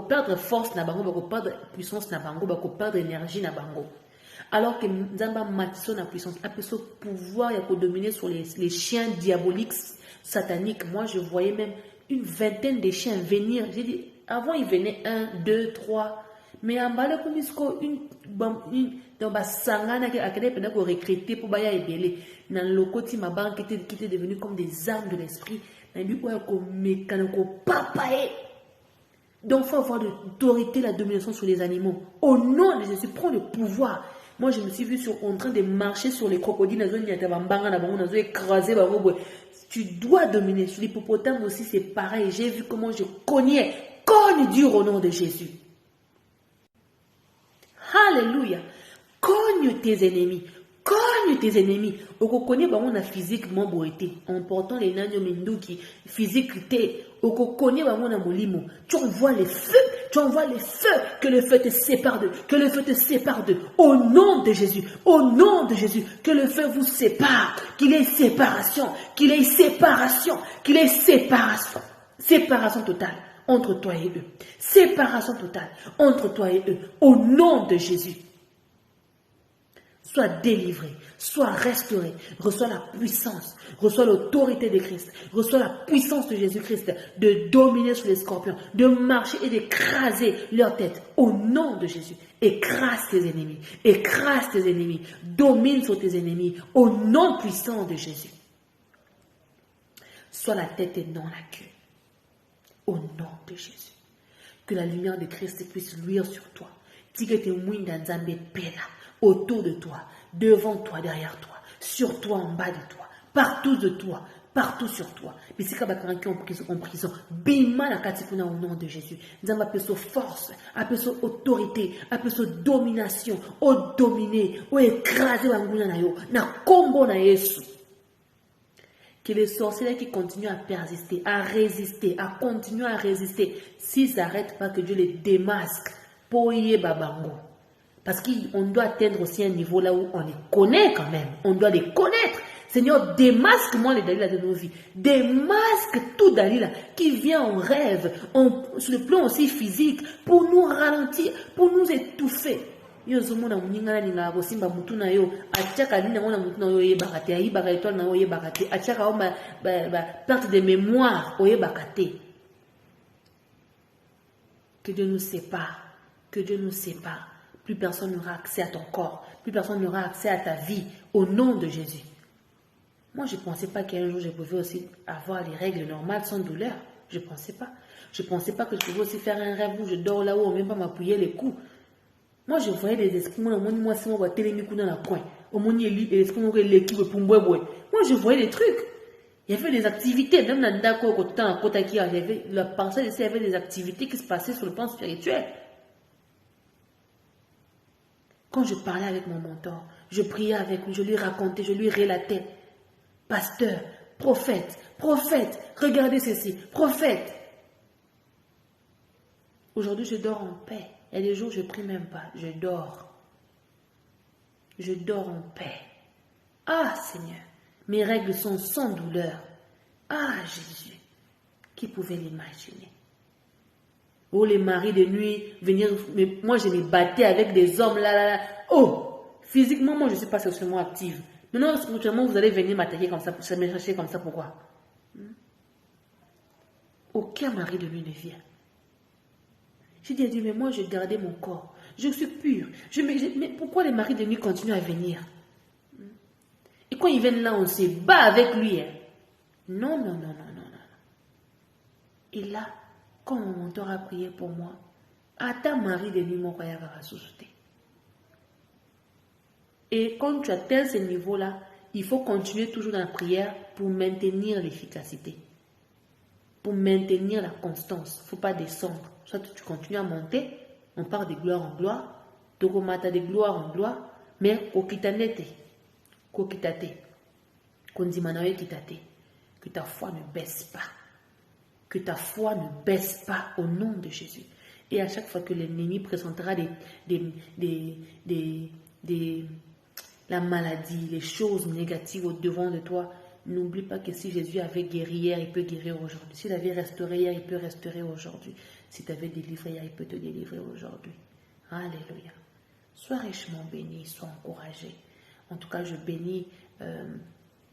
perdre force, perdre puissance, perdre énergie. Alors que Nzamba Matiso na puissance, a ce pouvoir de dominer sur les chiens diaboliques, sataniques. Moi, je voyais même une vingtaine de chiens venir. J'ai dit, avant, ils venaient 1, 2, 3. Mais en bas, dans Basangana, qui a recruté pour Baya et Belé, dans le côté ma banque qui était devenu comme des armes de l'esprit. Donc, il faut avoir l'autorité, la domination sur les animaux. Au nom de Jésus, prends le pouvoir. Moi, je me suis vu en train de marcher sur les crocodiles. Tu dois dominer. Sur l'hippopotame aussi, c'est pareil. J'ai vu comment je cognais. Cogne dur au nom de Jésus. Alléluia. Cogne tes ennemis. Cogne tes ennemis. Oko connaît on a physiquement beauté. En portant les nanyo minduki, physiquité. Oko connaît on a molimo. Tu envoies les feux. Tu envoies les feux. Que le feu te sépare d'eux. Que le feu te sépare d'eux. Au nom de Jésus. Au nom de Jésus. Que le feu vous sépare. Qu'il y ait séparation. Qu'il y ait séparation. Qu'il y ait séparation. Séparation totale entre toi et eux. Séparation totale entre toi et eux. Au nom de Jésus. Sois délivré, sois restauré, reçois la puissance, reçois l'autorité de Christ, reçois la puissance de Jésus-Christ de dominer sur les scorpions, de marcher et d'écraser leur tête au nom de Jésus. Écrase tes ennemis, domine sur tes ennemis au nom puissant de Jésus. Sois la tête et non la queue au nom de Jésus. Que la lumière de Christ puisse luire sur toi. Autour de toi, devant toi, derrière toi, sur toi, en bas de toi, partout de toi, partout sur toi. Mais si quelqu'un qui est en prison, bima la katifuna au nom de Jésus. Nous avons appelé sa force, appelé sa autorité, appelé sa domination, au dominer, au écraser na combo na Yesu. Que les sorciers qui continuent à persister, à résister, à continuer à résister, s'ils n'arrêtent pas, que Dieu les démasque pour y babango. Parce qu'on doit atteindre aussi un niveau là où on les connaît quand même. On doit les connaître. Seigneur, démasque-moi les Dalila de nos vies. Démasque tout Dalila qui vient en rêve, sur le plan aussi physique, pour nous ralentir, pour nous étouffer. Yo zomo na muninga ninga bosimba mutu na yo achaka nina mona mutu na yo yebakate ayibaka étoile na yo yebakate achaka o perte de mémoire o yebakate. Que Dieu nous sépare, que Dieu nous sépare. Plus personne n'aura accès à ton corps, plus personne n'aura accès à ta vie au nom de Jésus. Moi, je ne pensais pas qu'un jour je pouvais aussi avoir les règles normales sans douleur. Je ne pensais pas. Je ne pensais pas que je pouvais aussi faire un rêve où je dors là-haut, on ne même pas m'appuyer les coups. Moi, je voyais des esprits, moi, c'est moi, télémico dans la coin. Au moins, il y a l'équipe pour moi, je voyais des trucs. Il y avait des activités, même dans Ndako, il y avait la parcelle ici, il y avait des activités qui se passaient sur le plan spirituel. Quand je parlais avec mon mentor, je priais avec lui, je lui racontais, je lui relatais. Pasteur, prophète, regardez ceci, prophète. Aujourd'hui, je dors en paix. Il y a des jours, je ne prie même pas, je dors. Je dors en paix. Ah, Seigneur, mes règles sont sans douleur. Ah, Jésus, qui pouvait l'imaginer? Oh, les maris de nuit, venir, moi je me battais avec des hommes là. Oh, physiquement, moi je ne suis pas sexuellement active. Maintenant, spirituellement, vous allez venir m'attaquer comme ça, me chercher comme ça, pourquoi? Aucun mari de nuit ne vient. J'ai dit, mais moi je gardais mon corps. Je suis pure. Mais pourquoi les maris de nuit continuent à venir? Et quand ils viennent là, on se bat avec lui. Hein? Non. Et là, quand mon mentor a prié pour moi, à ta mari de nuit, mon royaume va ressusciter. Et quand tu atteins ce niveau-là, il faut continuer toujours dans la prière pour maintenir l'efficacité. Pour maintenir la constance. Il ne faut pas descendre. Soit tu continues à monter, on part de gloire en gloire, tu remontes de gloire en gloire, mais kokitanete, kondimanawe kitate, que ta foi ne baisse pas. Que ta foi ne baisse pas au nom de Jésus. Et à chaque fois que l'ennemi présentera la maladie, les choses négatives au devant de toi, n'oublie pas que si Jésus avait guéri hier, il peut guérir aujourd'hui. S'il avait restauré hier, il peut restaurer aujourd'hui. Si tu avais délivré hier, il peut te délivrer aujourd'hui. Alléluia. Sois richement béni, sois encouragé. En tout cas, je bénis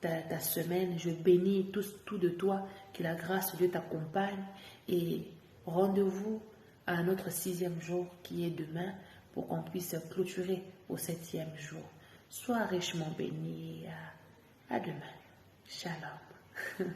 ta semaine, je bénis tout de toi, que la grâce de Dieu t'accompagne et rendez-vous à notre 6e jour qui est demain pour qu'on puisse clôturer au 7e jour. Sois richement béni. À demain. Shalom.